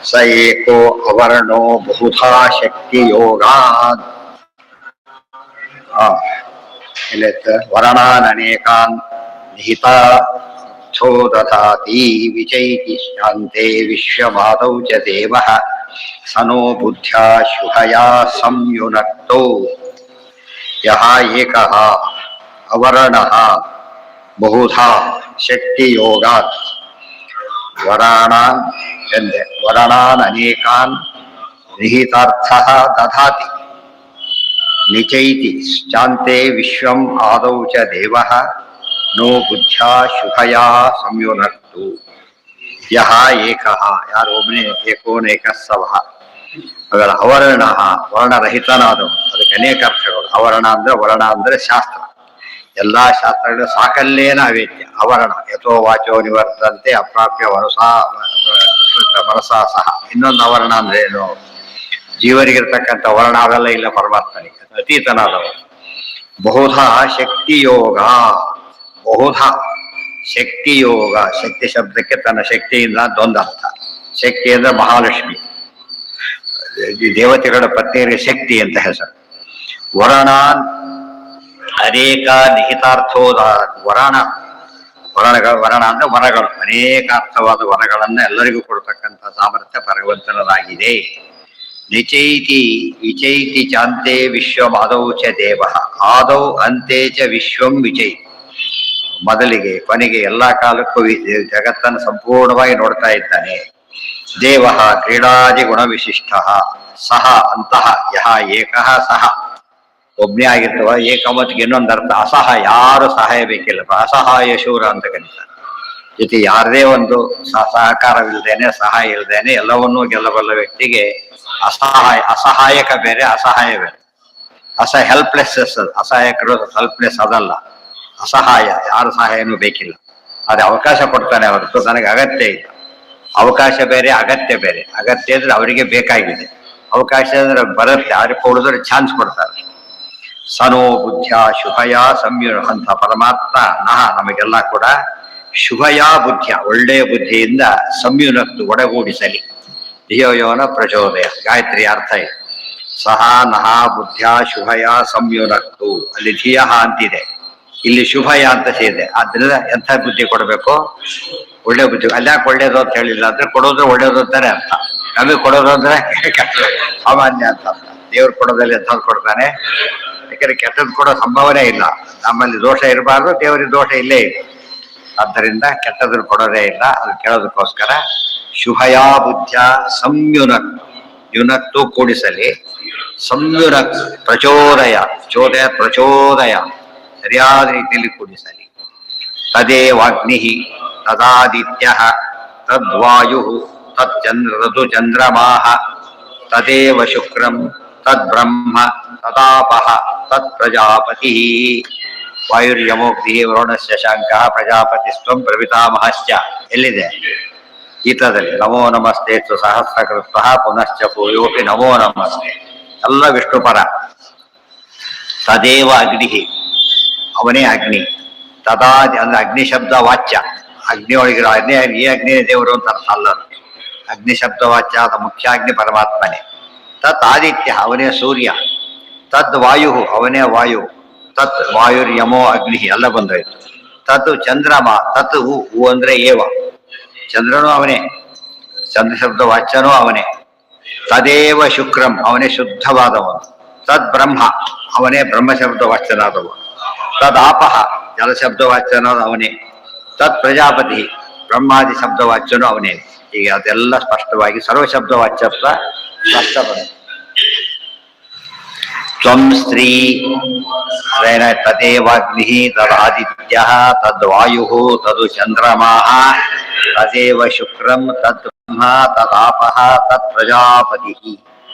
ಸ ಏಕೋ ಅವರ್ಣೋ ಬಹುಧಾ ಶಕ್ತಿ ಯೋಗಾತ್ ವರ್ಣಾನೇಕಾನ್ ನಿಹಿತಾರ್ಥೋ ದಧಾತಿ ವಿಚೈತಿ ಶಾಂತೆ ವಿಶ್ವಮಾದೌ ಚ ದೇವಃ ಸನೋ ಬುದ್ಧ್ಯಾ ಶುಭಯಾ ಸಂಯುನಕ್ತೋ ಯಃ ಏಕಃ ಅವರ್ಣಃ ಬಹುಧಾ ಶಕ್ತಿ ಯೋಗಾತ್ ವರಾಣಾನ್ ಎಂದೆ ವರಾಣಾನ್ ಅನೇಕಾನ್ ನಿಹಿತಾರ್ಥಃ ದಧಾತಿ ನಿಚೈತಿ ಶಾಂತೆ ವಿಶ್ವಂ ಆದೌ ಚ ದೇವಃ ನೋ ಬುದ್ಧ್ಯಾ ಶುಭಯಾ ಸಂಯುನಕ್ತು ಯಃ ಏಕಃ ಯಾರು ಒಬ್ಬನೇ ಏಕೋನೇಕಸ್ಸವಃ ಅದರ ಅವರ್ಣ ವರ್ಣರಹಿತನಾದವು. ಅದಕ್ಕೆ ಅನೇಕ ಅರ್ಥಗಳು. ಅವರ್ಣ ಅಂದ್ರೆ ವರ್ಣ ಅಂದ್ರೆ ಶಾಸ್ತ್ರ. ಎಲ್ಲಾ ಶಾಸ್ತ್ರಗಳು ಸಾಕಲ್ಲೇನ ಅವೇದ್ಯ ಅವರ್ಣ ಯಥೋ ವಾಚೋ ನಿವರ್ತಂತೆ ಅಪ್ರಾಪ್ಯ ಮನಸಾ ಸಹ. ಇನ್ನೊಂದು ಅವರ್ಣ ಅಂದ್ರೆ ಏನು? ಜೀವರಿಗಿರ್ತಕ್ಕಂಥ ವರ್ಣ ಅವೆಲ್ಲ ಇಲ್ಲ ಪರಮಾತ್ಮನಿಗೆ, ಅತೀತನಾದವು. ಬಹುಧಾ ಶಕ್ತಿ ಯೋಗ, ಬಹುಧಾ ಶಕ್ತಿ ಯೋಗ. ಶಕ್ತಿ ಶಬ್ದಕ್ಕೆ ತನ್ನ ಶಕ್ತಿಯಿಂದ ಅದೊಂದು ಅರ್ಥ. ಶಕ್ತಿ ಅಂದ್ರೆ ಮಹಾಲಕ್ಷ್ಮಿ, ದೇವತೆಗಳ ಪತ್ನಿಯರಿಗೆ ಶಕ್ತಿ ಅಂತ ಹೆಸರು. ವರಣಾನ್ ಅನೇಕ ನಿಹಿತಾರ್ಥೋದ ವರಣ ವರಣ ಅಂದ್ರೆ ವರಗಳು, ಅನೇಕ ಅರ್ಥವಾದ ವರಗಳನ್ನ ಎಲ್ಲರಿಗೂ ಕೊಡ್ತಕ್ಕಂಥ ಸಾಮರ್ಥ್ಯ ಭಗವಂತನದಾಗಿದೆ. ನಿಚೈತಿ ವಿಚೈತಿ ಚಾಂತೆ ವಿಶ್ವಂ ಆದೌ ಚ ದೇವ ಆದೌ ಅಂತೆ ಚ ವಿಶ್ವಂ ವಿಚೈತಿ. ಮೊದಲಿಗೆ ಕೊನೆಗೆ ಎಲ್ಲಾ ಕಾಲಕ್ಕೂ ಜಗತ್ತನ್ನು ಸಂಪೂರ್ಣವಾಗಿ ನೋಡ್ತಾ ಇದ್ದಾನೆ. ದೇವ ಕ್ರೀಡಾದಿ ಗುಣವಿಶಿಷ್ಟ ಸಹ ಅಂತಹ ಯಹ ಏಕಃ ಸಹ ಒಬ್ನೇ ಆಗಿರ್ತವ. ಏಕಮತ್ಗೆ ಇನ್ನೊಂದು ಅರ್ಥ ಅಸಹ, ಯಾರು ಸಹಾಯ ಬೇಕಿಲ್ಲ, ಅಸಹಾಯ ಶೂರ ಅಂತ ಕರೀತಾರೆ. ಜೊತೆ ಯಾರದೇ ಒಂದು ಸಹಕಾರವಿಲ್ಲದೇನೆ ಸಹಾಯ ಇಲ್ಲದೇನೆ ಎಲ್ಲವನ್ನೂ ಗೆಲ್ಲಬಲ್ಲ ವ್ಯಕ್ತಿಗೆ ಅಸಹಾಯಕ ಬೇರೆ, ಅಸಹಾಯ ಬೇರೆ. ಹೆಲ್ಪ್ಲೆಸ್, ಅಸಹಾಯಕರು ಹೆಲ್ಪ್ಲೆಸ್ ಅದಲ್ಲ, ಅಸಹಾಯ, ಯಾರು ಸಹಾಯನೂ ಬೇಕಿಲ್ಲ. ಆದ್ರೆ ಅವಕಾಶ ಕೊಡ್ತಾನೆ ಹೊರತು ನನಗೆ ಅಗತ್ಯ ಇಲ್ಲ. ಅವಕಾಶ ಬೇರೆ, ಅಗತ್ಯ ಬೇರೆ. ಅಗತ್ಯ ಅಂದ್ರೆ ಅವರಿಗೆ ಬೇಕಾಗಿದೆ, ಅವಕಾಶ ಅಂದ್ರೆ ಬರುತ್ತೆ, ಅವ್ರಿಗೆ ಕೊಡಿದ್ರೆ ಚಾನ್ಸ್ ಕೊಡ್ತಾರೆ. ಸನೋ ಬುದ್ಧಿಯ ಶುಭಯ ಸಂಯುನ ಅಂತ ಪರಮಾತ್ಮ ನಮಗೆಲ್ಲ ಕೂಡ ಶುಭಯ ಬುದ್ಧಿಯ ಒಳ್ಳೆಯ ಬುದ್ಧಿಯಿಂದ ಸಂಯುನಕ್ತು ಒಡಗೂಡಿಸಲಿ. ಧಿಯೋಯೋನ ಪ್ರಚೋದಯ ಗಾಯತ್ರಿ ಅರ್ಥ ಇದೆ. ಸಹ ನಹ ಬುದ್ಧಿಯ ಶುಭಯ ಸಂಯುನಕ್ತು. ಅಲ್ಲಿ ಧಿಯ ಅಂತಿದೆ, ಇಲ್ಲಿ ಶುಭಯ ಅಂತ ಸೇರಿದೆ. ಆದ್ರಿಂದ ಎಂಥ ಬುದ್ಧಿ ಕೊಡಬೇಕು? ಒಳ್ಳೆ ಬುದ್ಧಿ. ಅಲ್ಯಾಕೆ ಒಳ್ಳೇದು ಅಂತ ಹೇಳಿಲ್ಲ ಅಂದ್ರೆ ಕೊಡೋದ್ರೆ ಒಳ್ಳೇದು ಅಂತಾನೆ ಅರ್ಥ. ನಮಗೆ ಕೊಡೋದು ಅಂದ್ರೆ ಸಾಮಾನ್ಯ ಅಂತ ಅರ್ಥ. ದೇವ್ರು ಕೊಡೋದಲ್ಲಿ ಎಂಥದ್ದು ಕೊಡ್ತಾನೆ? ಯಾಕಂದ್ರೆ ಕೆಟ್ಟದ್ದು ಕೊಡೋ ಸಂಭವನೆ ಇಲ್ಲ. ನಮ್ಮಲ್ಲಿ ದೋಷ ಇರಬಾರ್ದು, ದೇವರಿಗೆ ದೋಷ ಇಲ್ಲೇ ಇದೆ. ಆದ್ದರಿಂದ ಕೆಟ್ಟದನ್ನು ಕೊಡೋದೇ ಇಲ್ಲ. ಅದು ಕೇಳೋದಕ್ಕೋಸ್ಕರ ಶುಭಯಾ ಬುದ್ಧಿಯ ಸಂಯುನಕ್, ಯುನಕ್ತು ಕೂಡಿಸಲಿ. ಸಂಯುನಕ್ ಪ್ರಚೋದಯ, ಚೋದಯ ಪ್ರಚೋದಯ, ಸರಿಯಾದ ರೀತಿಯಲ್ಲಿ ಕೂಡಿಸಲಿ. ತದೇವಾಗ್ನಿ ತದಾದಿತ್ಯ ತದ್ವಾಯು ತಚ್ಚಂದ್ರ ಚಂದ್ರಮಾಹ ತದೇವ ಶುಕ್ರಂ ತದ್ಬ್ರಹ್ಮ ತದಾಪಃ ತತ್ ಪ್ರಜಾಪತಿ. ವಾಯುರ್ಯಮೋಗ್ನಿ ವರುಣಸ್ಯ ಶಾಂಕ ಪ್ರಜಾಪತಿಸ್ತ್ವಂ ಪ್ರಪಿತಾಮಹಶ್ಚ. ಎಲ್ಲಿದೆ? ಗೀತಾದಲ್ಲಿ ನಮೋ ನಮಸ್ತೆ ಸಹಸ್ರಕೃತ ಪುನಶ್ಚ ಭೂಯೋಪಿ ನಮೋ ನಮಸ್ತೆ. ಎಲ್ಲ ವಿಷ್ಣುಪರ. ತದೇವ ಅಗ್ನಿ, ಅವನೇ ಅಗ್ನಿ. ತದಾ ಅಂದ್ರೆ ಅಗ್ನಿ ಶಬ್ದ ವಾಚ್ಯ, ಅಗ್ನಿ ಒಳಗಿರೋ ಅಗ್ನಿ. ಈ ಅಗ್ನಿ ದೇವರು ಅಂತ ಅರ್ಥ ಅಲ್ಲ. ಅಗ್ನಿ ಶಬ್ದ ವಾಚ್ಯ ಆದ ಮುಖ್ಯ ಅಗ್ನಿ ಪರಮಾತ್ಮನೇ. ತತ್ ಆದಿತ್ಯ, ಅವನೇ ಸೂರ್ಯ. ತದ್ ವಾಯು, ಅವನೇ ವಾಯು. ತತ್ ವಾಯುರ್ಯಮೋ ಅಗ್ನಿ ಎಲ್ಲ ಬಂದೋಯ್ತು. ತತ್ ಚಂದ್ರಮ, ತತ್ ಹೂ ಅಂದ್ರೆ ಏವ, ಚಂದ್ರನೂ ಅವನೇ, ಚಂದ್ರ ಶಬ್ದ ವಾಚ್ಯನೂ ಅವನೇ. ತದೇವ ಶುಕ್ರಂ, ಅವನೇ ಶುದ್ಧವಾದವನು. ತದ್ ಬ್ರಹ್ಮ, ಅವನೇ ಬ್ರಹ್ಮ ಶಬ್ದ ವಾಚ್ಯನಾದವನು. ತದ್ ಆಪಹ, ಜಲಶಬ್ದ ವಾಚ್ಯನಾದ ಅವನೇ. ತತ್ ಪ್ರಜಾಪತಿ, ಬ್ರಹ್ಮಾದಿ ಶಬ್ದ ವಾಚ್ಯನೂ ಅವನೇ. ಹೀಗೆ ಅದೆಲ್ಲ ಸ್ಪಷ್ಟವಾಗಿ ಸರ್ವಶಬ್ದ ವಾಚ್ಯತ್ವ ಸ್ಪಷ್ಟ ಬರುತ್ತೆ. ತ್ವಂ ಸ್ತ್ರೀ ತದೇವಾಗ್ನಿ ತದಾದಿತ್ಯ ತದ್ವಾಯು ತದು ಚಂದ್ರಮಾಃ ತದೇವ ಶುಕ್ರಂ ತದ್ ಬ್ರಹ್ಮ ತದಾಪಃ ತತ್ ಪ್ರಜಾಪತಿ.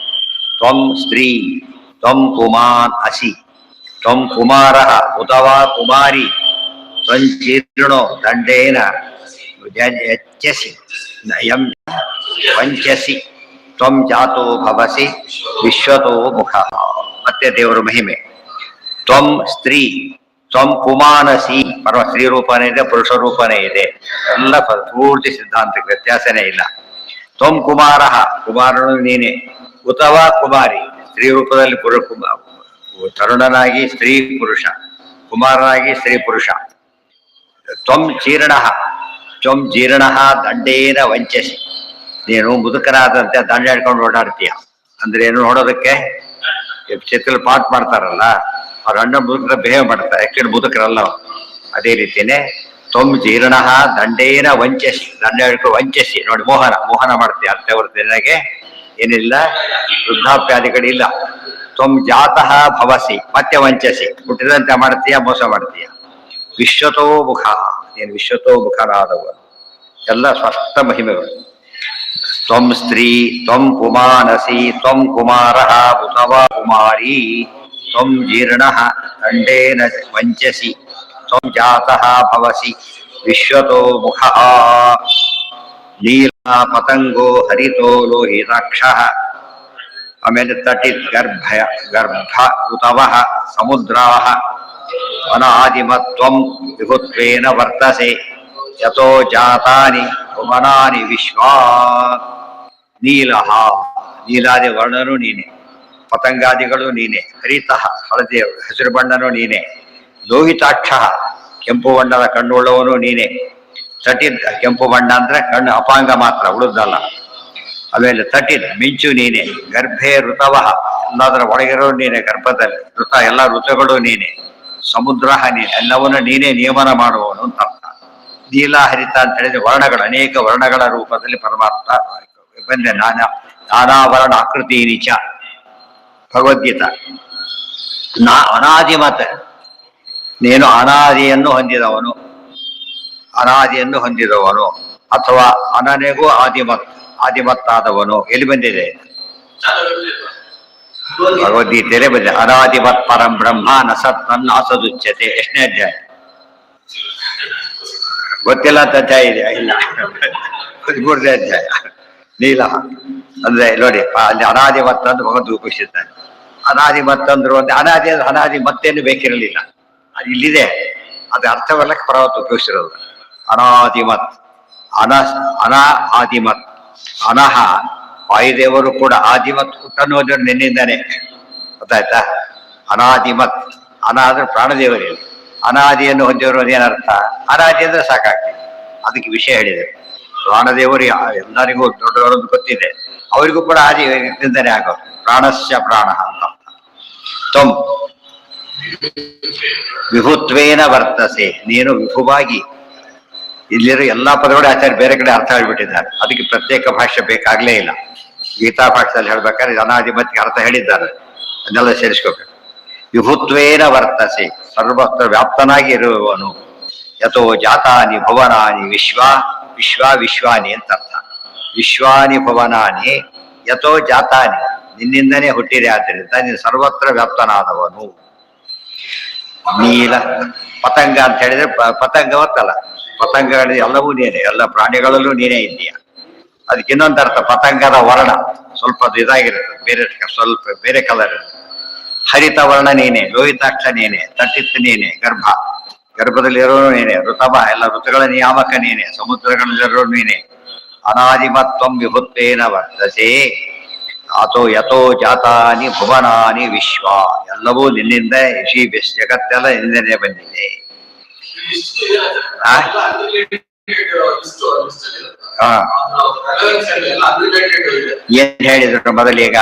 ತ್ವಂ ಸ್ತ್ರೀ, ತ್ವಂ ಪುಮಾನ್ ಅಸಿ, ತ್ವಂ ಕುಮಾರಃ ಉತವಾ ಕುಮಾರಿ, ತ್ವಂ ಜೀರ್ಣೋ ದಂಡೇನ ಯಚ್ಚಸಿ ಯಂ ವಂಚಸಿ, ತ್ವಂ ಜಾತೋ ಭವಸಿ ವಿಶ್ವತೋ ಮುಖಃ. ಮತ್ತೆ ದೇವರ ಮಹಿಮೆ. ತ್ವಂ ಸ್ತ್ರೀ, ತ್ವಂ ಪುಮಾನಸಿ, ಪರಮ ಸ್ತ್ರೀ ರೂಪನೇ ಇದೆ, ಪುರುಷ ರೂಪನೇ ಇದೆ. ಎಲ್ಲ ಪೂರ್ತಿ ಸಿದ್ಧಾಂತಕ್ಕೆ ವ್ಯತ್ಯಾಸನೇ ಇಲ್ಲ. ತ್ವಂ ಕುಮಾರ, ಕುಮಾರನು ನೀನೆ, ಉತವ ಕುಮಾರಿ, ಸ್ತ್ರೀ ರೂಪದಲ್ಲಿ ತರುಣನಾಗಿ ಸ್ತ್ರೀ ಪುರುಷ, ಕುಮಾರನಾಗಿ ಸ್ತ್ರೀ ಪುರುಷ. ತ್ವಂ ಜೀರ್ಣ, ತ್ವಂ ಜೀರ್ಣ ದಂಡೇನ ವಂಚಸಿ, ನೀನು ಮುದುಕನಾದಂತೆ ದಂಡ ಹಿಡ್ಕೊಂಡು ಓಡಾಡ್ತೀಯ. ಅಂದ್ರೆ ಏನು ನೋಡೋದಕ್ಕೆ ಚಿತ್ರ ಪಾಠ ಮಾಡ್ತಾರಲ್ಲ, ಅವ್ರ ಅಣ್ಣ ಮುದುಕರ ಬಿಹೇವ್ ಮಾಡ್ತಾರೆ, ಆಕ್ಚುಲಿ ಮುದುಕರಲ್ಲ ಅವ್ರು. ಅದೇ ರೀತಿಯೇ ತ್ವಂ ಜೀರ್ಣ ದಂಡೇನ ವಂಚಸಿ, ದಂಡ ಹಿಡ್ಕೊಂಡು ವಂಚಸಿ ನೋಡಿ, ಮೋಹನ ಮಾಡ್ತೀಯ ಅರ್ಥ ಹೊರತಿನಾಗೆ ಏನಿಲ್ಲ, ವೃದ್ಧಾಪ್ಯಾದಿಗಳಿಲ್ಲ. ತ್ವಂ ಜಾತಃ ಭವಸಿ, ಮತ್ತೆ ವಂಚಸಿ, ಹುಟ್ಟಿದಂತೆ ಮಾಡ್ತೀಯ, ಮೋಸ ಮಾಡ್ತೀಯ. ವಿಶ್ವತೋ ಮುಖ, ನೀನು ವಿಶ್ವತೋ ಮುಖನಾದವ, ಎಲ್ಲ ಸ್ಪಷ್ಟ ಮಹಿಮೆಗಳು. ತ್ವಂ ಸ್ತ್ರೀ, ತ್ವಂ ಪುಮಾನಸಿ, ತ್ವಂ ಕುಮಾರ ಉತವ ಕುಮಾರಿ, ತ್ವಂ ಜೀರ್ಣ ದಂಡೇನ ವಂಚಸಿ, ತ್ವಂ ಜಾತಃ ಭವಸಿ ವಿಶ್ವತೋ ಮುಖ. ನೀಲ ಪತಂಗೋ ಹರಿತೋ ಲೋಹಿತಾಕ್ಷ, ಆಮೇಲೆ ತಟಿತ್ ಗರ್ಭ ಉತವ ಸಮುದ್ರಾ ಅನಾದಿಮತ್ವಂ ವಿಭುತ್ವೇನ ವರ್ತಸೆ ಯತೋ ಜಾತಾನಿ ಭುವನಾನಿ ವಿಶ್ವಾ. ನೀಲಃ, ನೀಲಾದಿ ವರ್ಣನು ನೀನೆ, ಪತಂಗಾದಿಗಳು ನೀನೆ, ಹರಿತಃ ಹಳದಿ ಹಸಿರು ಬಣ್ಣನು ನೀನೆ, ಲೋಹಿತಾಕ್ಷ ಕೆಂಪು ಬಣ್ಣದ ಕಣ್ಣುಳ್ಳವನು ನೀನೆ, ತಟಿದ್ ಕೆಂಪು ಬಣ್ಣ ಅಂದ್ರೆ ಕಣ್ಣು ಅಪಾಂಗ ಮಾತ್ರ, ಉಳಿದಲ್ಲ. ಆಮೇಲೆ ತಟಿದ್ ಮಿಂಚು ನೀನೆ, ಗರ್ಭೆ ಋತವ ಎಲ್ಲದರ ಒಳಗಿರೋ ನೀನೆ, ಗರ್ಭದಲ್ಲಿ ಋತ ಎಲ್ಲ ಋತುಗಳು ನೀನೆ, ಸಮುದ್ರ ನೀನೆ, ಎಲ್ಲವನ್ನು ನೀನೇ ನಿಯಮನ ಮಾಡುವವನು ಅಂತ ಅರ್ಥ. ನೀಲಾಹರಿತ ಅಂತ ಹೇಳಿದ್ರೆ ವರ್ಣಗಳು, ಅನೇಕ ವರ್ಣಗಳ ರೂಪದಲ್ಲಿ ಪರಮಾತ್ಮ ಬಂದೆ. ನಾನಾ ವರ್ಣ ಆಕೃತಿ ನಿಚ ಭಗವದ್ಗೀತಾ. ಅನಾದಿಮತ್, ನೀನು ಅನಾದಿಯನ್ನು ಹೊಂದಿದವನು, ಅನಾದಿಯನ್ನು ಹೊಂದಿದವನು ಅಥವಾ ಅನನೆಗೂ ಆದಿಮತ್ತಾದವನು. ಎಲ್ಲಿ ಬಂದಿದೆ? ಭಗವದ್ಗೀತೆಯಲ್ಲೇ ಬಂದಿದೆ. ಅನಾದಿಮತ್ ಪರಂ ಬ್ರಹ್ಮ ನ ಸತ್ ನನ್ನ ಅಸದುಚ್ಯತೆ. ಎಷ್ಟನೇ ಅಧ್ಯಾಯ? ಗೊತ್ತಿಲ್ಲ ಅಂತ ಅಧ್ಯಾಯ ಇದೆ, ಇಲ್ಲ 13ನೇ ಅಧ್ಯಾಯ. ನೀಲ ಅಂದ್ರೆ ನೋಡಿ, ಅಲ್ಲಿ ಅನಾದಿಮತ್ ಅಂತ ಭಗವಂತ ಉಪಯೋಗಿಸಿದ್ದಾನೆ. ಅನಾದಿಮತ್ ಅಂದ್ರು ಅಂದ್ರೆ ಅನಾದಿ ಅಂದ್ರೆ ಅನಾದಿ ಮತ್ತೇನು ಬೇಕಿರಲಿಲ್ಲ, ಅದು ಇಲ್ಲಿದೆ. ಅದು ಅರ್ಥವೆಲ್ಲ ಪರವತ್ತು ಉಪಯೋಗಿಸಿರೋದು. ಅನಾದಿಮತ್, ಆದಿಮತ್, ಅನಹ ವಾಯುದೇವರು ಕೂಡ ಆದಿಮತ್ ಹುಟ್ಟನ್ನೋದ್ರ ನಿನ್ನಿಂದಾನೆ, ಗೊತ್ತಾಯ್ತಾ? ಅನಾದಿಮತ್, ಅಂದ್ರೆ ಪ್ರಾಣದೇವರಿಗೆ ಅನಾದಿಯನ್ನು ಹೊಂದಿರೋದು ಏನರ್ಥ? ಅನಾದಿ ಅಂದ್ರೆ ಸಾಕಾಗ್ತದೆ, ಅದಕ್ಕೆ ವಿಷಯ ಹೇಳಿದೆ. ಪ್ರಾಣದೇವರು ಎಲ್ಲರಿಗೂ ದೊಡ್ಡವರದ್ದು ಗೊತ್ತಿದೆ, ಅವರಿಗೂ ಕೂಡ ಆದಿಯಿಂದನೇ ಆಗೋದು. ಪ್ರಾಣಸ್ಯ ಪ್ರಾಣ ಅಂತ. ತ್ವಂ ವಿಭುತ್ವೇನ ವರ್ತಸೆ, ನೀನು ವಿಭುವಾಗಿ. ಇಲ್ಲಿರೋ ಎಲ್ಲಾ ಪದಗಳು ಆಚಾರ್ಯ ಬೇರೆ ಕಡೆ ಅರ್ಥ ಹೇಳ್ಬಿಟ್ಟಿದ್ದಾರೆ, ಅದಕ್ಕೆ ಪ್ರತ್ಯೇಕ ಭಾಷೆ ಬೇಕಾಗ್ಲೇ ಇಲ್ಲ. ಗೀತಾ ಭಾಷೆಯಲ್ಲಿ ಹೇಳ್ಬೇಕಾದ್ರೆ ಅನಾದಿಮತ್ತಿಗೆ ಅರ್ಥ ಹೇಳಿದ್ದಾರೆ, ಅದನ್ನೆಲ್ಲ ಸೇರಿಸ್ಕೋಬೇಕು. ವಿಭುತ್ವೇನ ವರ್ತಸೆ, ಸರ್ವತ್ರ ವ್ಯಾಪ್ತನಾಗಿ ಇರುವವನು. ಯಥೋ ಜಾತಾನಿ ಭುವನಾನಿ ವಿಶ್ವಾನಿ ಅಂತ ಅರ್ಥ. ವಿಶ್ವಾನಿ ಭುವನಾನಿ ಯಥೋ ಜಾತಾನಿ, ನಿನ್ನಿಂದನೇ ಹುಟ್ಟಿದೆ, ಆದ್ದರಿಂದ ನೀನು ಸರ್ವತ್ರ ವ್ಯಾಪ್ತನಾದವನು. ನೀಲ ಪತಂಗ ಅಂತ ಹೇಳಿದ್ರೆ ಪತಂಗ ಗೊತ್ತಲ್ಲ, ಪತಂಗಗಳು ಎಲ್ಲವೂ ನೀನೆ, ಎಲ್ಲ ಪ್ರಾಣಿಗಳಲ್ಲೂ ನೀನೇ ಇದೆಯಾ. ಅದಕ್ಕೆ ಇನ್ನೊಂದು ಅರ್ಥ, ಪತಂಗದ ವರ್ಣ ಸ್ವಲ್ಪ ಇದಾಗಿರುತ್ತೆ, ಸ್ವಲ್ಪ ಬೇರೆ ಕಲರ್ ಇರುತ್ತೆ. ಹರಿತ ವರ್ಣ ನೀನೆ, ಲೋಹಿತಾಕ್ಷ ನೀನೆ, ತಟ್ಟಿತ್ತು ನೀನೆ, ಗರ್ಭದಲ್ಲಿರೋನು ನೀನೆ, ಋತವ ಎಲ್ಲ ಋತುಗಳ ನಿಯಾಮಕ ನೀನೆ, ಸಮುದ್ರಗಳಲ್ಲಿರೋ ನೀನೆ. ಅನಾದಿಮತ್ವಂ ವಿಭುತ್ವೇನ ವರ್ತಸೆ ಅಥೋ ಯಥೋ ಜಾತಾನಿ ಭುವನಾನಿ ವಿಶ್ವ, ಎಲ್ಲವೂ ನಿನ್ನಿಂದ, ಜಗತ್ತೆಲ್ಲ ನಿನ್ನಿಂದನೇ ಬಂದಿದೆ. ಏನ್ ಹೇಳಿದ್ರು ಮೊದಲೀಗ?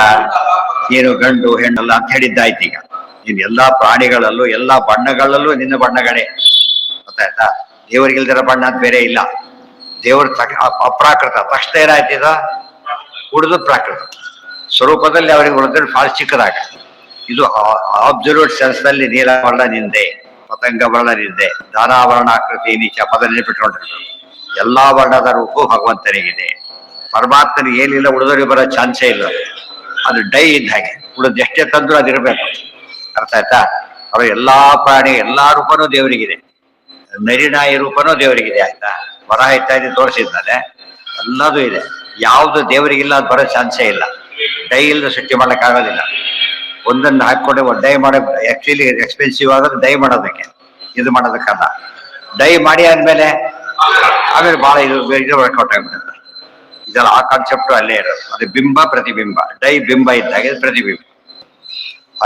ನೀನು ಗಂಡು ಹೆಣ್ಣಲ್ಲ ಅಂತ ಹೇಳಿದ್ದಾಯ್ತು. ಈಗ ನೀನು ಎಲ್ಲಾ ಪ್ರಾಣಿಗಳಲ್ಲೂ ಎಲ್ಲಾ ಬಣ್ಣಗಳಲ್ಲೂ ನಿನ್ನ ಬಣ್ಣಗಳೇ, ಗೊತ್ತಾಯ್ತಾ? ದೇವರಿಗಿಲ್ದಿರೋ ಬಣ್ಣ ಅಂತ ಬೇರೆ ಇಲ್ಲ. ದೇವ್ರ ಅಪ್ರಾಕೃತ, ತಕ್ಷಣ ಏನಾಯ್ತಿದ ಉಳಿದು ಪ್ರಾಕೃತ ಸ್ವರೂಪದಲ್ಲಿ ಅವರಿಗೆ ಉಳಿದ್ರೆ ಭಾಳ ಚಿಕ್ಕದಾಗ. ಇದು ಅಬ್ಸಲ್ಯೂಟ್ ಸೆನ್ಸ್ ನಲ್ಲಿ ನೀಲ ವರ್ಣ ನಿಂದೆ, ಪತಂಗ ವರ್ಣ ನಿಂದೆ, ದಾನಾವರಣ ಆಕೃತಿ ನೀಚ ಪದ ನೆನಪಿಟ್ಕೊಂಡಿರ್ತಾರೆ. ಎಲ್ಲಾ ವರ್ಣದ ರೂಪು ಭಗವಂತನಿಗಿದೆ. ಪರಮಾತ್ಮನಿಗೆ ಏನಿಲ್ಲ, ಉಳಿದವರಿಗೆ ಬರೋ ಚಾನ್ಸೇ ಇಲ್ಲ. ಅದು ಡೈ ಇದ್ದ ಹಾಗೆ, ಉಳಿದ ಎಷ್ಟೇ ತಂದ್ರು ಅದಿರ್ಬೇಕು. ಅರ್ಥ ಆಯ್ತಾ? ಅವ್ರ ಎಲ್ಲಾ ಪ್ರಾಣಿ ಎಲ್ಲಾ ರೂಪನೂ ದೇವರಿಗಿದೆ. ನರಿನಾಯಿ ರೂಪನೂ ದೇವರಿಗಿದೆ, ಆಯ್ತಾ? ವರಹ ಇತ್ಯಾದಿ ತೋರಿಸಿದ್ಮೇಲೆ ಎಲ್ಲದೂ ಇದೆ. ಯಾವುದು ದೇವರಿಗಿಲ್ಲ ಅದು ಬರೋ ಚಾನ್ಸೇ ಇಲ್ಲ. ಡೈ ಇಲ್ಲದೆ ಸೃಷ್ಟಿ ಮಾಡೋಕ್ಕಾಗೋದಿಲ್ಲ. ಒಂದನ್ನು ಹಾಕ್ಕೊಂಡೆ ಡೈ ಮಾಡೋದು ಆಕ್ಚುಲಿ ಎಕ್ಸ್ಪೆನ್ಸಿವ್ ಆಗೋದು ಡೈ ಮಾಡೋದಕ್ಕೆ, ಇದು ಮಾಡೋದಕ್ಕಲ್ಲ. ಡೈ ಮಾಡಿ ಆದ್ಮೇಲೆ ಆಮೇಲೆ ಭಾಳ ಇದು ವರ್ಕೌಟ್ ಆಗ್ಬಿಡುತ್ತೆ. ಇದೆಲ್ಲ ಆ ಕಾನ್ಸೆಪ್ಟು ಅಲ್ಲೇ ಇರೋದು. ಅದು ಬಿಂಬ ಪ್ರತಿಬಿಂಬ, ಡೈ ಬಿಂಬ ಇದ್ದಾಗೆ ಪ್ರತಿಬಿಂಬ.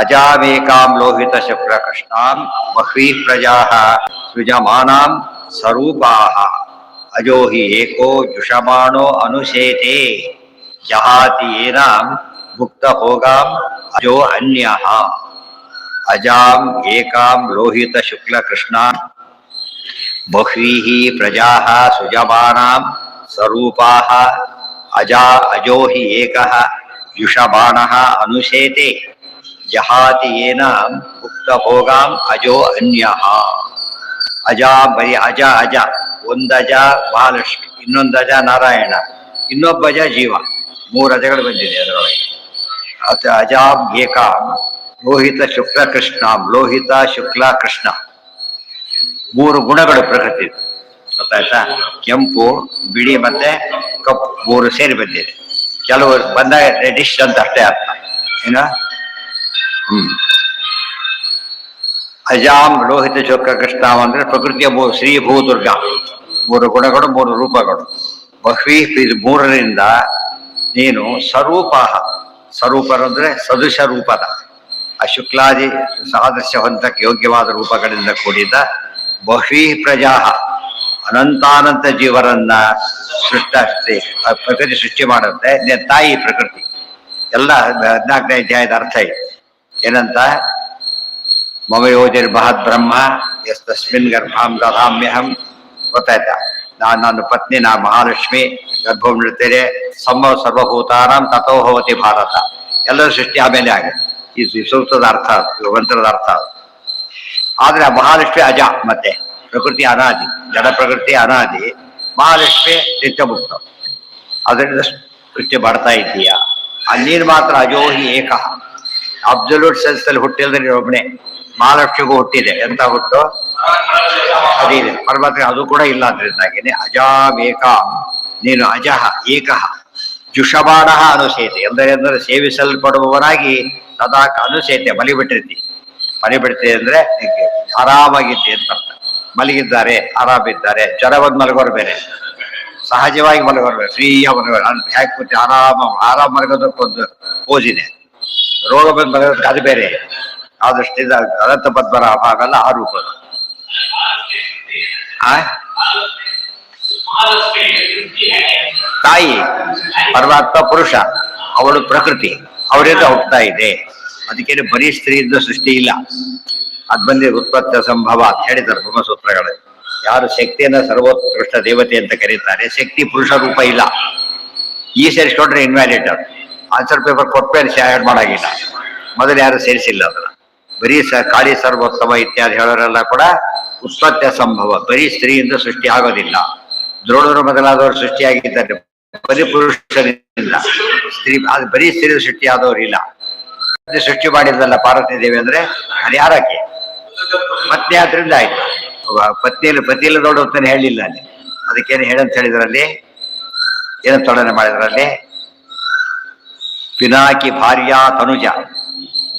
ಅಜಾಮೇಕಾಂ ಲೋಹಿತ ಶುಕ್ರ ಕೃಷ್ಣಾಂ ಬಹ್ವೀ ಪ್ರಜಾ ಸೃಜಮಾನಾಂ ಸ್ವರೂಪಾಃ ಅಜೋ ಹಿ ಏಕೋ ಜುಷಮಾಣೋ ಅನುಶೇತೆ ಜಹಾತಿ ಏನಾಂ ಮುಕ್ತ ಭೋಗಾಂ ಅಜೋ ಅನ್ಯಃ. ಅಜಾಂ ಏಕಾಂ ಲೋಹಿತ ಶುಕ್ಲ ಕೃಷ್ಣಾಂ ಬಹ್ವೀಃ ಪ್ರಜಾಃ ಸೃಜಮಾನಾಂ ಸ್ವರೂಪಾಃ ಅಜೋ ಹಿ ಏಕಃ ಜುಷಮಾಣಃ ಅನುಶೇತೆ ಜಹಾತಿ ಏನಾಂ ಮುಕ್ತ ಭೋಗಾಂ ಅಜೋ ಅನ್ಯಃ. ಅಜ ಬರೀ ಅಜ ಅಜ, ಒಂದಜ ಮಹಾಲಕ್ಷ್ಮಿ, ಇನ್ನೊಂದಜ ನಾರಾಯಣ, ಇನ್ನೊಬ್ಬ ಅಜ ಜೀವ, ಮೂರು ಅಜಗಳು ಬಂದಿದೆ ಅದರೊಳಗೆ. ಅಜಾಂ ಏಕಾಂ ಲೋಹಿತ ಶುಕ್ಲ ಕೃಷ್ಣಾಂ, ಲೋಹಿತ ಶುಕ್ಲ ಕೃಷ್ಣ ಮೂರು ಗುಣಗಳು ಪ್ರಕೃತಿ. ಗೊತ್ತಾಯ್ತಾ? ಕೆಂಪು, ಬಿಳಿ ಮತ್ತೆ ಕಪ್ಪು ಮೂರು ಸೇರಿ ಬಂದಿದೆ. ಕೆಲವು ಬಂದಾಗ ರೆಡಿಶ್ ಅಂತ ಅಷ್ಟೇ ಅರ್ಥ. ಏನ ಅಜಾಂ ಲೋಹಿತ ಶುಕ್ಲ ಕೃಷ್ಣ ಅಂದ್ರೆ ಪ್ರಕೃತಿಯ ಶ್ರೀ ಭೂ ದುರ್ಗಾ, ಮೂರು ಗುಣಗಳು ಮೂರು ರೂಪಗಳು. ಬಹ್ವೀ ಮೂರರಿಂದ ನೀನು ಸ್ವರೂಪ, ಸ್ವರೂಪರಂದ್ರೆ ಸದೃಶ ರೂಪದ ಆ ಶುಕ್ಲಾದಿ ಸಾದೃಶ್ಯ ಹೊಂದಕ್ಕೆ ಯೋಗ್ಯವಾದ ರೂಪಗಳಿಂದ ಕೂಡಿದ ಬಹ್ವೀ ಪ್ರಜಾ ಅನಂತಾನಂತ ಜೀವರನ್ನ ಪ್ರಕೃತಿ ಸೃಷ್ಟಿ ಮಾಡುತ್ತೆ. ತಾಯಿ ಪ್ರಕೃತಿ ಎಲ್ಲ 14ನೇ ಅಧ್ಯಾಯದ ಅರ್ಥ ಇದೆ. ಏನಂತ? ಮಮ ಯೋಜಿರ್ ಮಹದ್ ಬ್ರಹ್ಮ ಎಸ್ ತಸ್ಮಿನ್ ಗರ್ಭಾಂ ದಧಾಮ್ಯಹಂ. ಗೊತ್ತಾಯ್ತಾ? ನನ್ನ ಪತ್ನಿ ನಾ ಮಹಾಲಕ್ಷ್ಮಿ, ಗರ್ಭ ನಿಡ್ತೇನೆ. ಸರ್ವಭೂತಾನಾಂ ತಥೋ ಭವತಿ ಭಾರತ. ಎಲ್ಲರ ಸೃಷ್ಟಿ ಆಮೇಲೆ ಆಗುತ್ತೆ. ಈ ಸೂಕ್ತದ ಅರ್ಥ, ಮಂತ್ರದ ಅರ್ಥ. ಆದ್ರೆ ಆ ಮಹಾಲಕ್ಷ್ಮಿ ಅಜ, ಮತ್ತೆ ಪ್ರಕೃತಿ ಅನಾದಿ, ಜಡ ಪ್ರಕೃತಿ ಅನಾದಿ, ಮಹಾಲಕ್ಷ್ಮಿ ನಿತ್ಯಮುಕ್ತ. ಅದರಿಂದ ಸೃಷ್ಟಿ ಮಾಡ್ತಾ ಇದ್ದೀಯಾ. ನೀನು ಮಾತ್ರ ಅಜೋಹಿ ಏಕ, ಅಬ್ಸಲ್ಯೂಟ್ ಸೆನ್ಸ್ ಅಲ್ಲಿ ಹುಟ್ಟಿದ್ರೆ ಒಬ್ಬನೇ. ಮಹಾಲಕ್ಷ್ಮಿಗೂ ಹುಟ್ಟಿದೆ, ಎಂತ ಹುಟ್ಟು ಅದಿದೆ. ಪರಮಾತ್ಮ ಅದು ಕೂಡ ಇಲ್ಲ. ಅದರಿಂದಾಗಿನೇ ಅಜಾಮೇಕ, ನೀನು ಅಜಃ ಏಕಃ ಜುಷಮಾಣ ಅನುಸೇತೆ, ಎಂದರೆ ಸೇವಿಸಲ್ಪಡುವವನಾಗಿ ಸದಾ ಅನುಸೇತೆ ಮಲಿಬಿಟ್ಟಿರ್ತಿ. ಮಲಿಬಿಡ್ತಿ ಅಂದ್ರೆ ಆರಾಮಾಗಿದ್ದೆ ಅಂತ ಅರ್ಥ. ಮಲಗಿದ್ದಾರೆ, ಆರಾಮಿದ್ದಾರೆ. ಜ್ವರವನ್ನು ಮಲಗೋರು ಬೇರೆ, ಸಹಜವಾಗಿ ಮಲಗೋರು ಬೇರೆ, ಫ್ರೀಯಾಗಿ ಮಲಗೋರು. ಹ್ಯಾಕ್ ಕೂತಿ ಆರಾಮ ಮಲಗೋದಕ್ಕೊಂದು ಪೋಸ್ ಇದೆ. ರೋಗ ಬಂದು ಮಲಗೋದಕ್ಕೆ ಅದು ಬೇರೆ. ಆದಷ್ಟಿಂದ ಅನಂತ ಪದ್ಮನಾಭ ಆಗಲ್ಲ ಆ ರೂಪದ. ತಾಯಿ ಪರಮಾತ್ಮ ಪುರುಷ, ಅವಳು ಪ್ರಕೃತಿ, ಅವರಿಂದ ಹುಟ್ಟುತ್ತಾ ಇದೆ. ಅದಕ್ಕೇನು ಬರೀ ಸ್ತ್ರೀಯಿಂದ ಸೃಷ್ಟಿ ಇಲ್ಲ. ಅದ್ ಬಂದಿ ಉತ್ಪತ್ತ ಸಂಭವ ಅಂತ ಹೇಳಿದ್ದಾರೆ ಬ್ರಹ್ಮಸೂತ್ರಗಳು. ಯಾರು ಶಕ್ತಿಯನ್ನ ಸರ್ವೋತ್ಕೃಷ್ಟ ದೇವತೆ ಅಂತ ಕರೀತಾರೆ, ಶಕ್ತಿ ಪುರುಷ ರೂಪ ಇಲ್ಲ. ಈ ಸೇರಿಸ್ಕೊಂಡ್ರೆ ಇನ್ವ್ಯಾಲಿಡ್. ಆನ್ಸರ್ ಪೇಪರ್ ಕೊಟ್ಮೇಲೆ ಆ್ಯಡ್ ಮಾಡಾಗಿಲ್ಲ. ಮೊದಲು ಯಾರು ಸೇರಿಸಿಲ್ಲ ಅದನ್ನ. ಬರೀ ಕಾಳಿ ಸರ್ವೋತ್ತಮ ಇತ್ಯಾದಿ ಹೇಳೋರೆಲ್ಲ ಕೂಡ ಉತ್ಪತ್ತಿ ಸಂಭವ, ಬರೀ ಸ್ತ್ರೀಯಿಂದ ಸೃಷ್ಟಿ ಆಗೋದಿಲ್ಲ. ದ್ರೋಣರು ಮೊದಲಾದವರು ಸೃಷ್ಟಿಯಾಗಿದ್ದಾರೆ ಬರೀ ಪುರುಷರಿಂದ. ಸ್ತ್ರೀ ಅದು ಬರೀ ಸ್ತ್ರೀ ಸೃಷ್ಟಿ ಆದವರು ಇಲ್ಲ. ಸೃಷ್ಟಿ ಮಾಡಿದ್ರಲ್ಲ ಪಾರ್ವತಿ ದೇವಿ ಅಂದ್ರೆ ಅದು ಯಾರಕ್ಕೆ ಪತ್ನಿ ಆದ್ರಿಂದ ಆಯ್ತು. ಪತಿಯಲ್ಲಿ ನೋಡುವಂತಾನೆ ಹೇಳಿಲ್ಲ ಅಲ್ಲಿ. ಅದಕ್ಕೇನು ಹೇಳಂತ ಹೇಳಿದ್ರಲ್ಲಿ, ಏನಂತ ತೊಡನೆ ಮಾಡಿದ್ರಲ್ಲಿ, ಪಿನಾಕಿ ಭಾರ್ಯ ತನುಜ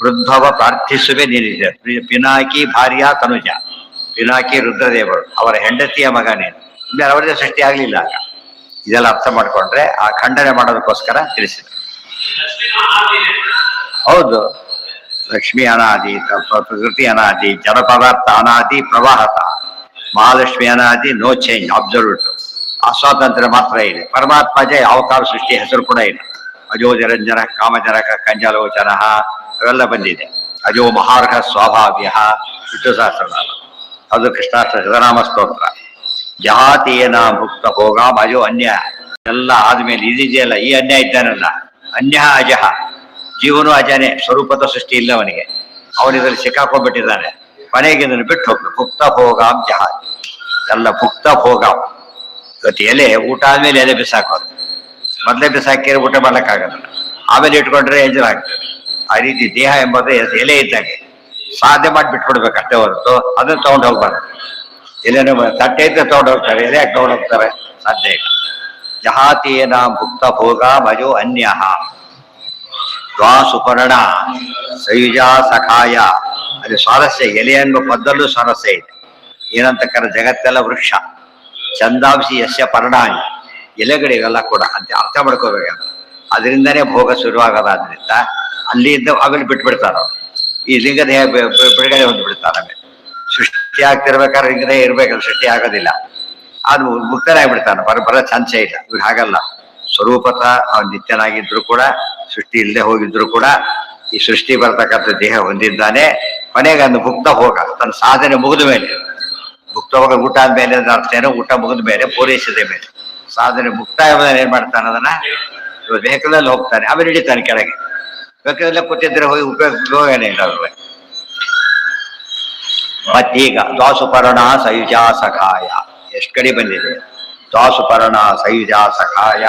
ವೃದ್ಧವ ಪ್ರಾರ್ಥಿಸುವೆ ನೀನಿದೆ. ಪಿನಾಕಿ ಭಾರ್ಯ ತನುಜ, ಪಿನಾಕಿ ರುದ್ರದೇವರು ಅವರ ಹೆಂಡತಿಯ ಮಗ ನೀನು. ಇನ್ನು ಅವರದೇ ಸೃಷ್ಟಿ ಆಗ್ಲಿಲ್ಲ. ಆಗ ಇದೆಲ್ಲ ಅರ್ಥ ಮಾಡ್ಕೊಂಡ್ರೆ ಆ ಖಂಡನೆ ಮಾಡೋದಕ್ಕೋಸ್ಕರ ತಿಳಿಸಿದ್ರು. ಹೌದು, ಲಕ್ಷ್ಮಿ ಅನಾದಿ, ಪ್ರಕೃತಿ ಅನಾದಿ, ಜಡ ಪದಾರ್ಥ ಅನಾದಿ, ಪ್ರವಾಹತ. ಮಹಾಲಕ್ಷ್ಮಿ ಅನಾದಿ, ನೋ ಚೇಂಜ್, ಅಬ್ಸಲ್ಯೂಟ್. ಅಸ್ವಾತಂತ್ರ್ಯ ಮಾತ್ರ ಇದೆ. ಪರಮಾತ್ಮ ಜಯ ಯಾವ ಕಾಲ ಸೃಷ್ಟಿ ಹೆಸರು ಕೂಡ ಇಲ್ಲ. ಅಜೋ ಜರಂಜನ ಕಾಮಜನಕ ಕಂಜಲೋಚನ ಅವೆಲ್ಲ ಬಂದಿದೆ. ಅಜೋ ಮಹಾರ್ಹ ಸ್ವಾಭಾವ್ಯ ವಿಷ್ಣು ಸಹಸ್ರನಾಮ, ಅದು ಕೃಷ್ಣಾಷ್ಟ ಶತನಾಮ ಸ್ತೋತ್ರ. ಜಹಾತಿ ಏನ ಮುಕ್ತ ಭೋಗಾಂ ಅಜೋ ಅನ್ಯ. ಎಲ್ಲ ಆದ್ಮೇಲೆ ಇದೆಯಲ್ಲ, ಈ ಅನ್ಯ ಇದ್ದಾನಲ್ಲ, ಅನ್ಯ ಅಜಹ, ಜೀವನು ಅಜನೇ, ಸ್ವರೂಪದ ಸೃಷ್ಟಿ ಇಲ್ಲ ಅವನಿಗೆ. ಅವನಿದ್ರಲ್ಲಿ ಸಿಕ್ಕಾಕೊಂಡ್ಬಿಟ್ಟಿದ್ದಾನೆ. ಕೊನೆಗೆ ಇದನ್ನು ಬಿಟ್ಟು ಹೋಗ್ಲು. ಭುಕ್ತ ಭೋಗಾಂ ಜಹಾತಿ, ಎಲ್ಲ ಭುಕ್ತ ಭೋಗಾಂ. ಇವತ್ತು ಎಲೆ ಊಟ ಆದ್ಮೇಲೆ ಎಲೆ ಬಿಸಾಕೋದು. ಮೊದಲೇ ಬಿಸಾಕಿದ್ರೆ ಊಟ ಮಾಡ್ಲಿಕ್ಕಾಗಲ್ಲ, ಆಮೇಲೆ ಇಟ್ಕೊಂಡ್ರೆ ಎಂಜಲ್ ಆಗ್ತದೆ. ಆ ರೀತಿ ದೇಹ ಎಂಬುದು ಎಲೆ ಇದ್ದಾಗೆ ಸಾಧ್ಯ ಮಾಡಿ ಬಿಟ್ಬಿಡ್ಬೇಕು ಅಷ್ಟೇ ಹೊರತು ಅದನ್ನ ತಗೊಂಡು ಹೋಗ್ಬಾರ್ದು. ಎಲೆನೂ ತಟ್ಟೆ ಇದ್ರೆ ತಗೊಂಡು ಹೋಗ್ತಾರೆ, ಎಲೆ ಯಾಕೆ ತಗೊಂಡು ಹೋಗ್ತಾರೆ? ಸಾಧ್ಯ ಇಲ್ಲ. ಜಹಾತಿ ಏನ ಭುಕ್ತ ಭೋಗ ಮಜೋ ಅನ್ಯ ದ್ವಾ ಸುಪರ್ಣ ಸಯುಜ ಸಖಾಯ. ಅಲ್ಲಿ ಸ್ವಾರಸ್ಯ, ಎಲೆ ಅನ್ನೋ ಪದಲ್ಲೂ ಸ್ವಾರಸ್ಯ ಇದೆ. ಏನಂತ ಜಗತ್ತೆಲ್ಲ ವೃಕ್ಷ. ಚಂದಾಂಶಿ ಯಸ್ಯ ಪರ್ಣಾನಿ, ಎಲೆಗಳಿವೆಲ್ಲ ಕೂಡ ಅಂತ ಅರ್ಥ ಮಾಡ್ಕೋಬೇಕು. ಅದರಿಂದನೇ ಭೋಗ ಶುರುವಾಗೋದಾದ್ರಿಂದ ಅಲ್ಲಿಂದ ಆಮೇಲೆ ಬಿಟ್ಬಿಡ್ತಾರ ಈ ಲಿಂಗದ ಬಿಡುಗಡೆ ಹೊಂದ್ಬಿಡ್ತಾರೆ. ಆಮೇಲೆ ಸೃಷ್ಟಿ ಆಗ್ತಿರ್ಬೇಕಾದ್ರೆ ಲಿಂಗದೇ ಇರ್ಬೇಕಲ್ಲ, ಸೃಷ್ಟಿ ಆಗೋದಿಲ್ಲ. ಅದು ಮುಕ್ತನಾಗ್ಬಿಡ್ತಾನೆ, ಬರೋ ಚಾನ್ಸೇ ಇಲ್ಲ. ಇವ್ರು ಹಾಗಲ್ಲ, ಸ್ವರೂಪತ ಅವ್ನು ನಿತ್ಯನಾಗಿದ್ರು ಕೂಡ, ಸೃಷ್ಟಿ ಇಲ್ಲದೆ ಹೋಗಿದ್ರು ಕೂಡ ಈ ಸೃಷ್ಟಿ ಬರ್ತಕ್ಕಂಥ ದೇಹ ಹೊಂದಿದ್ದಾನೆ. ಕೊನೆಗೆ ಒಂದು ಮುಕ್ತ ಹೋಗ ತನ್ನ ಸಾಧನೆ ಮುಗಿದ ಮೇಲೆ, ಮುಕ್ತ ಹೋಗ ಊಟ ಆದ್ಮೇಲೆ ಅರ್ಥ ಏನೋ, ಊಟ ಮುಗಿದ ಮೇಲೆ ಪೂರೈಸಿದ ಮೇಲೆ ಸಾಧನೆ ಮುಕ್ತಾಯ ಏನ್ ಮಾಡ್ತಾನೆ, ಅದನ್ನ ವೆಹಿಕಲಲ್ಲಿ ಹೋಗ್ತಾನೆ, ಆಮೇಲೆ ಹಿಡಿತಾನೆ ಕೆಳಗೆ. ವೆಹಿಕಲಲ್ಲೇ ಕೂತಿದ್ರೆ ಹೋಗಿ ಉಪಯೋಗನೇ ಇಲ್ಲ ಅವ್ರಿಗೆ. ಮತ್ತೀಗ ದ್ವಾಸುಪರ್ಣ ಸಯುಜಾ ಸಖಾಯ ಎಷ್ಟು ಕಡೆ ಬಂದಿದೆ. ದ್ವಾಸುಪರ್ಣ ಸಯುಜಾ ಸಖಾಯ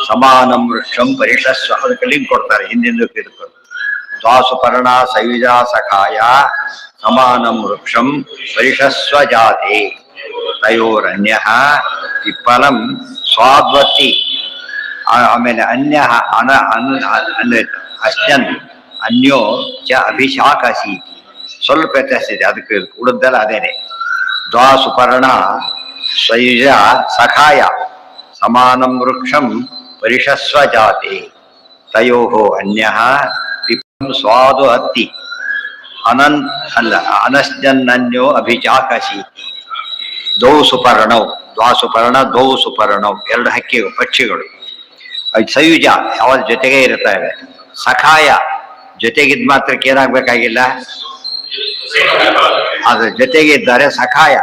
ಸಮಾನಂ ವೃಕ್ಷಂ ಪರಿಷಸ್ವ, ಅದಕ್ಕೆ ಲಿಂಕ್ ಕೊಡ್ತಾರೆ ಹಿಂದಿಂದು ಕಿರ್ಕೊಂಡು. ದ್ವಾಸುಪರ್ಣ ಸಯುಜಾ ಸಖಾಯ ಸಮಾನಂ ವೃಕ್ಷಂ ಪರಿಷಸ್ವ ಜಾತಿ ತಯೋರನ್ಯ ವಿಫಲಂ ಸ್ವಾದ್ವತಿ. ಆಮೇಲೆ ಅನ್ಯ ಅಶ್ಯನ್ ಅನ್ಯೋ ಚ ಅಭಿಶಾಖಸಿ, ಸ್ವಲ್ಪ ವ್ಯತ್ಯಾಸ ಇದೆ, ಅದಕ್ಕೆ ಉಳಿದಲ್ಲ ಅದೇನೆ. ದ್ವಾಸುಪರ್ಣ ಸಯುಜ ಸಖಾಯ ಸಮಾನಂ ವೃಕ್ಷಂ ಪರಿಷಸ್ವ ಜಾತಿ ತಯೋ ಅನ್ಯ ಸ್ವಾದು ಹತ್ತಿ ಅನಶ್ಯನ್ನನ್ಯೋ ಅಭಿಚಾಕಸಿ. ದೌ ಸುಪರ್ಣೌ, ದ್ವಾಸುಪರ್ಣ ದೌ ಸುಪರ್ಣೌ, ಎರಡು ಹಕ್ಕಿ ಪಕ್ಷಿಗಳು. ಸಯುಜ ಅವರ ಜೊತೆಗೆ ಇರುತ್ತವೆ. ಸಖಾಯ ಜೊತೆಗಿದ್ ಮಾತ್ರಕ್ಕೆ ಏನಾಗ್ಬೇಕಾಗಿಲ್ಲ, ಅದ್ರ ಜೊತೆಗೆ ಇದ್ದಾರೆ. ಸಖಾಯ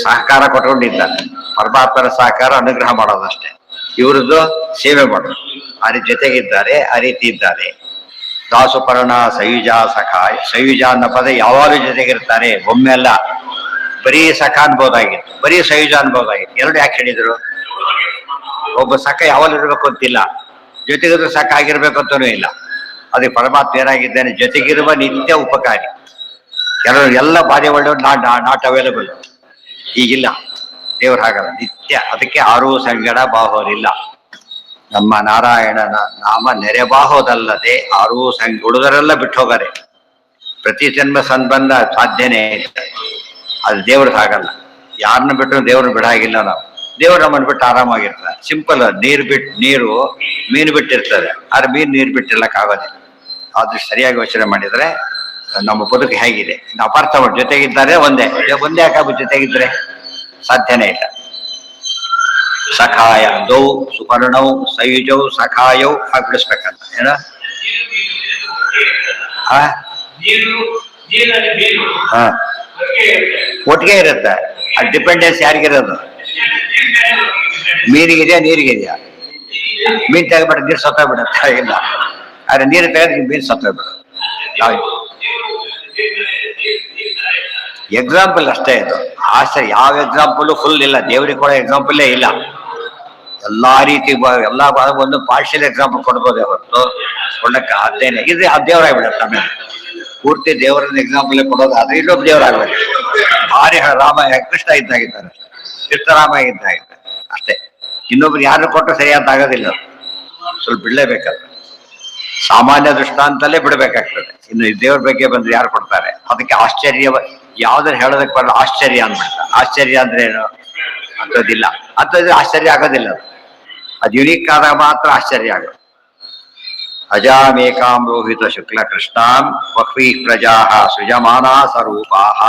ಸಹಕಾರ ಕೊಟ್ಕೊಂಡಿದ್ದಾರೆ. ಪರಮಾತ್ಮನ ಸಹಕಾರ ಅನುಗ್ರಹ ಮಾಡೋದಷ್ಟೇ, ಇವ್ರದ್ದು ಸೇವೆ ಮಾಡೋದು. ಅದ್ರ ಜೊತೆಗಿದ್ದಾರೆ, ಆ ರೀತಿ ಇದ್ದಾರೆ. ದಾಸುಪರ್ಣ ಸಯುಜ ಸಖಾಯ, ಸಯುಜ ಅನ್ನೋ ಪದ ಯಾವಾಗಲೂ ಜೊತೆಗಿರ್ತಾರೆ, ಒಮ್ಮೆ ಅಲ್ಲ. ಬರೀ ಸಖ ಅನ್ಬೋದಾಗಿತ್ತು, ಬರೀ ಸಯುಜ ಅನ್ಬೋದಾಗಿತ್ತು. ಎರಡು ಯಾಕೆ ಹೇಳಿದ್ರು? ಒಬ್ಬ ಸಖ ಯಾವಾಗಲೂ ಇರ್ಬೇಕು ಅಂತಿಲ್ಲ, ಜೊತೆಗಿದ್ರು ಸಖ ಆಗಿರ್ಬೇಕು ಅಂತನೂ ಇಲ್ಲ. ಅದಕ್ಕೆ ಪರಮಾತ್ಮ ಏನಾಗಿದ್ದಾನೆ, ಜೊತೆಗಿರುವ ನಿತ್ಯ ಉಪಕಾರಿ. ಕೆಲವರು ಎಲ್ಲ ಬಾರಿ ಒಳ್ಳೆಯವರು ನಾಟ್ ಅವೈಲಬಲ್, ಈಗಿಲ್ಲ. ದೇವ್ರು ಹಾಗಲ್ಲ, ನಿತ್ಯ. ಅದಕ್ಕೆ ಆರೂ ಸಂಗಡ ಬಾಹೋರಿಲ್ಲ. ನಮ್ಮ ನಾರಾಯಣನ ನಾಮ ನೆರೆಬಾಹೋದಲ್ಲದೆ ಆರೂ ಸಂಗ ಉಳಿದರೆಲ್ಲ ಬಿಟ್ಟು ಹೋಗಾರೆ. ಪ್ರತಿ ಜನ್ಮ ಸಂಬಂಧ ಸಾಧ್ಯನೇ ಇಲ್ಲ. ಅದು ದೇವ್ರದ್ದು ಹಾಗಲ್ಲ. ಯಾರನ್ನ ಬಿಟ್ಟರು ದೇವ್ರನ್ನ ಬಿಡಾಗಿಲ್ಲ ನಾವು. ದೇವ್ರು ನಮ್ಮನ್ನು ಬಿಟ್ಟು ಆರಾಮಾಗಿರ್ತಾರೆ. ಸಿಂಪಲ್. ನೀರು ಮೀನು ಬಿಟ್ಟಿರ್ತದೆ, ಆದ್ರೆ ನೀರು ಬಿಟ್ಟಿರ್ಲಕ್ಕಾಗೋದಿಲ್ಲ. ಆದ್ರೂ ಸರಿಯಾಗಿ ಯೋಚನೆ ಮಾಡಿದ್ರೆ ನಮ್ಮ ಬದುಕು ಹೇಗಿದೆ, ಅಪಾರ್ಥ ಮಾಡಿ. ಜೊತೆಗಿದ್ದಾರೆ ಒಂದೇ ಯಾಕಾಗ ಜೊತೆಗಿದ್ರೆ ಸಾಧ್ಯನೇ ಇಲ್ಲ. ಸಖಾಯ ದೌ ಸುಪರ್ಣೌ ಸಯುಜೌ ಸಖಾಯೌ ಹಾಗೆ ಬಿಡಿಸ್ಬೇಕಂತ ಏನ ಒಟ್ಟಿಗೆ ಇರುತ್ತೆ. ಅದು ಡಿಪೆಂಡೆನ್ಸ್ ಯಾರಿಗಿರೋದು? ಮೀನಿಗಿದೆಯಾ ನೀರಿಗಿದೆಯಾ? ಮೀನ್ ತೆಗೆದ್ಬಿಟ್ಟು ನೀರು ಸತ್ತೋಗ್ಬಿಡುತ್ತೆ, ಇಲ್ಲ. ಆದ್ರೆ ನೀರು ತೆಗೆದ್ರೆ ಮೀನು ಸತ್ತೋಗ್ಬಿಡುತ್ತೆ. ಎಕ್ಸಾಂಪಲ್ ಅಷ್ಟೇ ಇದು. ಆಶ್ಚರ್ಯ ಯಾವ ಎಕ್ಸಾಂಪಲ್ ಫುಲ್ ಇಲ್ಲ, ದೇವರಿಗೆ ಕೂಡ ಎಕ್ಸಾಂಪಲ್ಲೇ ಇಲ್ಲ. ಎಲ್ಲಾ ರೀತಿ ಎಲ್ಲಾ ಒಂದು ಪಾರ್ಷಿಯಲ್ ಎಕ್ಸಾಂಪಲ್ ಕೊಡ್ಬೋದೇ ಹೊರತು ಕೊಡಕ್ಕೆ ಅದೇನೆ ಇದು ದೇವರಾಗ್ಬಿಡುತ್ತೆ. ಆಮೇಲೆ ಪೂರ್ತಿ ದೇವರನ್ನ ಎಕ್ಸಾಂಪಲ್ ಕೊಡೋದು, ಅದು ಇನ್ನೊಬ್ಬ ದೇವರಾಗ್ಬೇಕು. ಭಾರಿ ರಾಮ ಕೃಷ್ಣ ಇದ್ದಾಗಿದ್ದಾರೆ, ಕೃಷ್ಣರಾಮ ಇದ್ದಾಗಿದ್ದಾರೆ ಅಷ್ಟೇ. ಇನ್ನೊಬ್ರು ಯಾರು ಕೊಟ್ಟರು ಸರಿಯಾದ ಆಗೋದಿಲ್ಲ, ಸ್ವಲ್ಪ ಬಿಡ್ಲೇಬೇಕಲ್ಲ. ಸಾಮಾನ್ಯ ದೃಷ್ಟಾಂತಲ್ಲೇ ಬಿಡ್ಬೇಕಾಗ್ತದೆ. ಇನ್ನು ದೇವ್ರ ಬಗ್ಗೆ ಬಂದ್ರೆ ಯಾರು ಕೊಡ್ತಾರೆ? ಅದಕ್ಕೆ ಆಶ್ಚರ್ಯ ಯಾವ್ದಾರು ಹೇಳೋದಕ್ಕೆ ಬರಲ್ಲ, ಆಶ್ಚರ್ಯ ಅಂದ್ಬಿಡ್ತಾರೆ. ಆಶ್ಚರ್ಯ ಅಂದ್ರೆ ಏನು? ಅಂಥದ್ದಿಲ್ಲ, ಅಂಥದ್ದು ಆಶ್ಚರ್ಯ ಆಗೋದಿಲ್ಲ. ಅದು ಯುನೀಕ್ ಆದಾಗ ಮಾತ್ರ ಆಶ್ಚರ್ಯ ಆಗೋದು. ಅಜಾಮೇಕಾಂ ರೋಹಿತ ಶುಕ್ಲ ಕೃಷ್ಣಾಂ ವಕ್ಫೀ ಪ್ರಜಾ ಸೃಜಮಾನಾ ಸ್ವರೂಪಾಹ.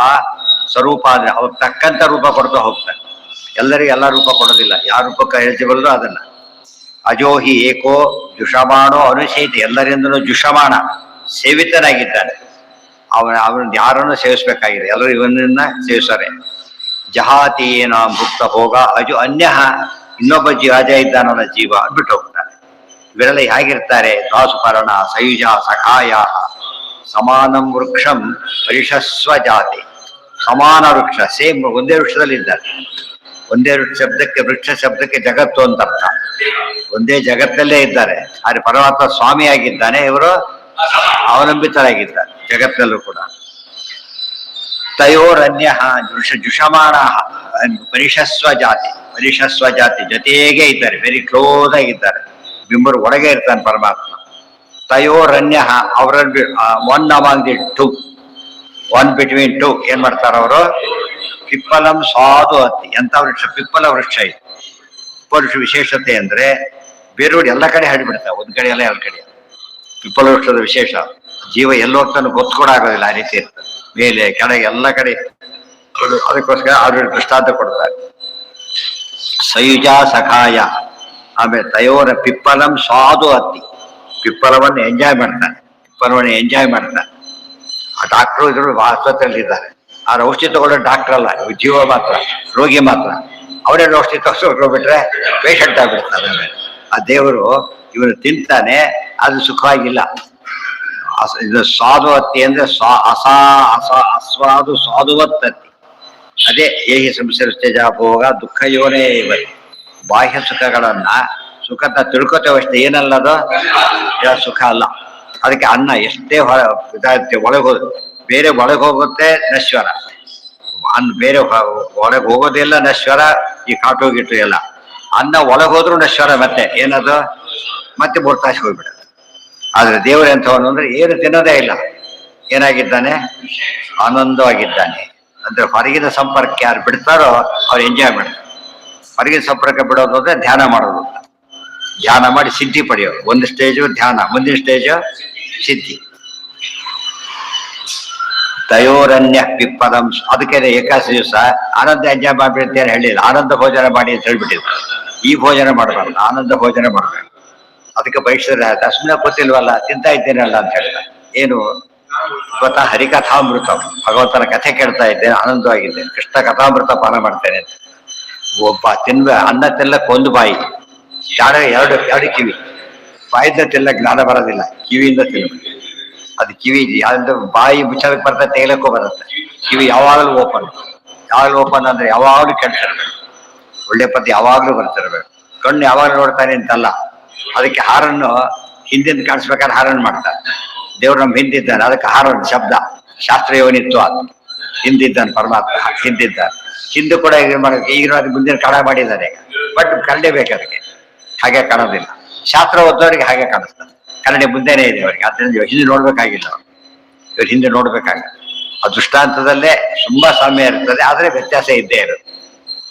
ಸ್ವರೂಪ ಅಂದ್ರೆ ಅವ್ರು ತಕ್ಕಂತ ರೂಪ ಕೊಡ್ತಾ ಹೋಗ್ತಾರೆ. ಎಲ್ಲರಿಗೂ ಎಲ್ಲ ರೂಪ ಕೊಡೋದಿಲ್ಲ, ಯಾವ ರೂಪಕ್ಕೆ ಎಲಿಜಿಬಲ್ಲು ಅದನ್ನ. ಅಜೋಹಿ ಏಕೋ ಜುಷಮಾಣೋ ಅನುಶೇತಿ, ಎಲ್ಲರಿಂದಲೂ ಜುಷಮಾಣ ಸೇವಿತನಾಗಿದ್ದಾನೆ. ಅವನ ಯಾರನ್ನು ಸೇವಿಸ್ಬೇಕಾಗಿದೆ, ಎಲ್ಲರೂ ಇವನನ್ನ ಸೇವಿಸ್ತಾರೆ. ಜಹಾತಿ ಏನೋ ಮುಕ್ತ ಹೋಗ ಅಜು ಅನ್ಯ, ಇನ್ನೊಬ್ಬ ರಾಜ ಇದ್ದಾನಲ್ಲ ಜೀವ ಬಿಟ್ಟು ಹೋಗ್ತಾನೆ. ಇವರೆಲ್ಲ ಹೇಗಿರ್ತಾರೆ? ದಾಸುಪರ್ಣ ಸಯುಜ ಸಖಾಯ ಸಮಾನಂ ವೃಕ್ಷಂ ಪರಿಷಸ್ವ ಜಾತಿ. ಸಮಾನ ವೃಕ್ಷ, ಸೇಮ್ ಒಂದೇ ವೃಕ್ಷದಲ್ಲಿ ಇದ್ದಾರೆ. ಒಂದೇ ವೃಕ್ಷ ಶಬ್ದಕ್ಕೆ ಜಗತ್ತು ಅಂತ ಅರ್ಥ. ಒಂದೇ ಜಗತ್ತಲ್ಲೇ ಇದ್ದಾರೆ. ಆದ್ರೆ ಪರಮಾತ್ಮ ಸ್ವಾಮಿಯಾಗಿದ್ದಾನೆ, ಇವರು ಅವಲಂಬಿತರಾಗಿದ್ದಾರೆ ಜಗತ್ತಲ್ಲೂ ಕೂಡ. ತಯೋರನ್ಯ ಜುಷಮಾಣ ಪರಿಷಸ್ವ ಜಾತಿ, ಪರಿಷಸ್ವ ಜಾತಿ ಜೊತೆಗೆ ಇದ್ದಾರೆ, ವೆರಿ ಕ್ಲೋಸ್ ಆಗಿದ್ದಾರೆ. ಬಿಂಬರು ಒಳಗೆ ಇರ್ತಾನೆ ಪರಮಾತ್ಮ. ತಯೋರನ್ಯ ಅವರಲ್ಲಿ one among the two, one between two ಏನ್ ಮಾಡ್ತಾರ ಅವರು? ಪಿಪ್ಪಲಂ ಸಾಧು ಹತ್ತಿ. ಎಂತ ವೃಕ್ಷ? ಪಿಪ್ಪಲ ವೃಕ್ಷ ಇದು. ಪಿಪ್ಪಲ ವಿಶೇಷತೆ ಅಂದ್ರೆ ಬೇರೋಡಿ ಎಲ್ಲ ಕಡೆ ಹರಡಿಬಿಡ್ತಾವೆ, ಒಂದ್ ಕಡೆ ಎಲ್ಲ ಎರಡು ಕಡೆ. ಪಿಪ್ಪಲ ವೃಕ್ಷದ ವಿಶೇಷ, ಜೀವ ಎಲ್ಲಿ ಹೋಗ್ತಾನೆ ಗೊತ್ತು ಆಗೋದಿಲ್ಲ, ಆ ರೀತಿ ಇರ್ತದೆ. ಮೇಲೆ ಕೆಳಗೆ ಎಲ್ಲ ಕಡೆ. ಅದಕ್ಕೋಸ್ಕರ ಅವ್ರ ದೃಷ್ಟಾಂತ ಕೊಡ್ತಾರೆ. ಸಯುಜ ಸಖಾಯ, ಆಮೇಲೆ ತಯೋರ ಪಿಪ್ಪಲಂ ಸ್ವಾದು ಅತ್ತಿ, ಪಿಪ್ಪಲವನ್ನು ಎಂಜಾಯ್ ಮಾಡ್ತಾನೆ, ಪಿಪ್ಪಲವನ್ನು ಎಂಜಾಯ್ ಮಾಡ್ತಾನೆ. ಆ ಡಾಕ್ಟ್ರು ಇದ್ರು ಆಸ್ಪತ್ರೆಯಲ್ಲಿ ಇದ್ದಾರೆ, ಅವ್ರ ಔಷಧಿ ತಗೊಳ್ಳೋ ಡಾಕ್ಟರ್ ಅಲ್ಲ, ಜೀವ ಮಾತ್ರ, ರೋಗಿ ಮಾತ್ರ. ಅವರೇ ಔಷಧಿ ತಗೊಂಡ್ಬಿಟ್ರೆ ಪೇಷಂಟ್ ಆಗ್ಬಿಡ್ತಾರೆ. ಆ ದೇವರು ಇವನು ತಿಂತಾನೆ, ಅದು ಸುಖವಾಗಿಲ್ಲ. ಇದು ಸ್ವಾದು ಅತ್ತಿ ಅಂದ್ರೆ ಅಸ್ವಾದು ಸ್ವಾದುವತ್ತತ್ತಿ. ಅದೇ ಏಹಿ ಸಂಸರ್ಚಜ ಭೋಗ ದುಃಖ ಯೋನೇ ಇವೆ. ಬಾಹ್ಯ ಸುಖಗಳನ್ನ ಸುಖತ ತಿಳ್ಕೊತೇವಷ್ಟೇ, ಏನಲ್ಲದು ಸುಖ ಅಲ್ಲ. ಅದಕ್ಕೆ ಅನ್ನ ಎಷ್ಟೇ ಒಳಗೆ ಬೇರೆ ಒಳಗೆ ಹೋಗುತ್ತೆ ನಶ್ವರ, ಅನ್ನ ಬೇರೆ ಒಳಗೆ ಹೋಗೋದೆಲ್ಲ ನಶ್ವರ. ಈ ಕಾಟು ಗಿಟ್ಟು ಎಲ್ಲ ಅನ್ನ ಒಳಗೆ ಹೋದ್ರೂ ನಶ್ವರ. ಮತ್ತೆ ಏನದು ಮತ್ತೆ ಮೂರ್ತಾಶ್ ಹೋಗ್ಬಿಡ. ಆದ್ರೆ ದೇವರು ಎಂಥವನು ಅಂದ್ರೆ ಏನು ತಿನ್ನೋದೇ ಇಲ್ಲ, ಏನಾಗಿದ್ದಾನೆ, ಆನಂದವಾಗಿದ್ದಾನೆ. ಅಂದ್ರೆ ಹೊರಗಿನ ಸಂಪರ್ಕ ಯಾರು ಬಿಡ್ತಾರೋ ಅವ್ರು ಎಂಜಾಯ್ ಮಾಡ್ತಾರೆ. ಹೊರಗಿನ ಸಂಪರ್ಕ ಬಿಡೋದು ಅಂದ್ರೆ ಧ್ಯಾನ ಮಾಡೋದು. ಧ್ಯಾನ ಮಾಡಿ ಸಿದ್ಧಿ ಪಡೆಯೋದು. ಒಂದು ಸ್ಟೇಜು ಧ್ಯಾನ, ಮುಂದಿನ ಸ್ಟೇಜು ಸಿದ್ಧಿ. ತಯೋರನ್ಯ ಪಿಪ್ಪಲಂ, ಅದಕ್ಕೆ ಏಕಾದಶಿ ದಿವಸ ಆನಂದ ಎಂಜಾಯ್ ಮಾಡಿಬಿಡುತ್ತೆ ಅಂತ ಹೇಳಿಲ್ಲ, ಆನಂದ ಭೋಜನ ಮಾಡಿ ಅಂತ ಹೇಳ್ಬಿಟ್ಟಿದ್ರು. ಈ ಭೋಜನ ಮಾಡಬಾರ್ದು, ಆನಂದ ಭೋಜನ ಮಾಡಬೇಕು. ಅದಕ್ಕೆ ಬಯಸಿದ್ರೆ ಸುಮ್ಮನೆ ಗೊತ್ತಿಲ್ವಲ್ಲ, ತಿಂತಾ ಇದ್ದೇನಲ್ಲ ಅಂತ ಹೇಳ್ತಾರೆ. ಏನು ಗೊತ್ತಾ, ಹರಿಕಥಾಮೃತ, ಭಗವಂತನ ಕಥೆ ಕೇಳ್ತಾ ಇದ್ದೇನೆ, ಆನಂದವಾಗಿದ್ದೇನೆ, ಕೃಷ್ಣ ಕಥಾಮೃತ ಪಾನ ಮಾಡ್ತೇನೆ. ಒಬ್ಬ ಅನ್ನ ತಿನ್ನಕ್ಕೆ ಒಂದು ಬಾಯಿ, ಎರಡು ಕಿವಿ. ಬಾಯಿಂದ ತಿನ್ನ ಜ್ಞಾನ ಬರೋದಿಲ್ಲ, ಕಿವಿಯಿಂದ ತಿನ್ನಬೇಕು. ಅದು ಕಿವಿ ಯಾವ್ದು ಬಾಯಿ ಮುಚ್ಚಲಕ್ಕೆ ಬರ್ತದೆ, ತೆಗಿಲಕ್ಕೂ ಬರುತ್ತೆ. ಕಿವಿ ಯಾವಾಗಲೂ ಓಪನ್, ಯಾವಾಗಲೂ ಓಪನ್ ಅಂದ್ರೆ ಯಾವಾಗಲೂ ಕೆಡ್ತಿರ್ಬೇಕು, ಒಳ್ಳೆ ಪದ್ಯ ಯಾವಾಗಲೂ ಬರ್ತಿರ್ಬೇಕು. ಕಣ್ಣು ಯಾವಾಗಲೂ ನೋಡ್ತಾನೆ ಅಂತಲ್ಲ, ಅದಕ್ಕೆ ಹಾರನ್ನು ಹಿಂದಿಂದ ಕಾಣಿಸ್ಬೇಕಾದ್ರೆ ಹಾರನ್ನು ಮಾಡ್ತಾರೆ. ದೇವ್ರು ನಮ್ಮ ಹಿಂದಿದ್ದಾನೆ, ಅದಕ್ಕೆ ಹಾರನ್ನು ಶಬ್ದ ಶಾಸ್ತ್ರೀಯವನಿತ್ತು. ಅದು ಹಿಂದಿದ್ದಾನೆ ಪರಮಾತ್ಮ, ಹಿಂದಿದ್ದಾನೆ. ಹಿಂದೂ ಕೂಡ ಈಗ ಮಾಡೋದು, ಈಗ ಅದು ಮುಂದಿನ ಕಣ ಮಾಡಿದ್ದಾನೆ. ಬಟ್ ಕನ್ನಡಿ ಬೇಕು ಅದಕ್ಕೆ, ಹಾಗೆ ಕಾಣೋದಿಲ್ಲ. ಶಾಸ್ತ್ರ ಓದೋರಿಗೆ ಹಾಗೆ ಕಾಣಿಸ್ತಾರೆ, ಕನ್ನಡಿ ಮುಂದೆನೇ ಇದೆ ಅವರಿಗೆ. ಅದರಿಂದ ಹಿಂದೆ ನೋಡ್ಬೇಕಾಗಿಲ್ಲ, ಇವ್ರು ಹಿಂದೆ ನೋಡ್ಬೇಕಾಗಿಲ್ಲ. ಆ ದೃಷ್ಟಾಂತದಲ್ಲೇ ತುಂಬಾ ಸಾಮ್ಯ ಇರ್ತದೆ, ಆದ್ರೆ ವ್ಯತ್ಯಾಸ ಇದ್ದೇ ಇರುತ್ತೆ.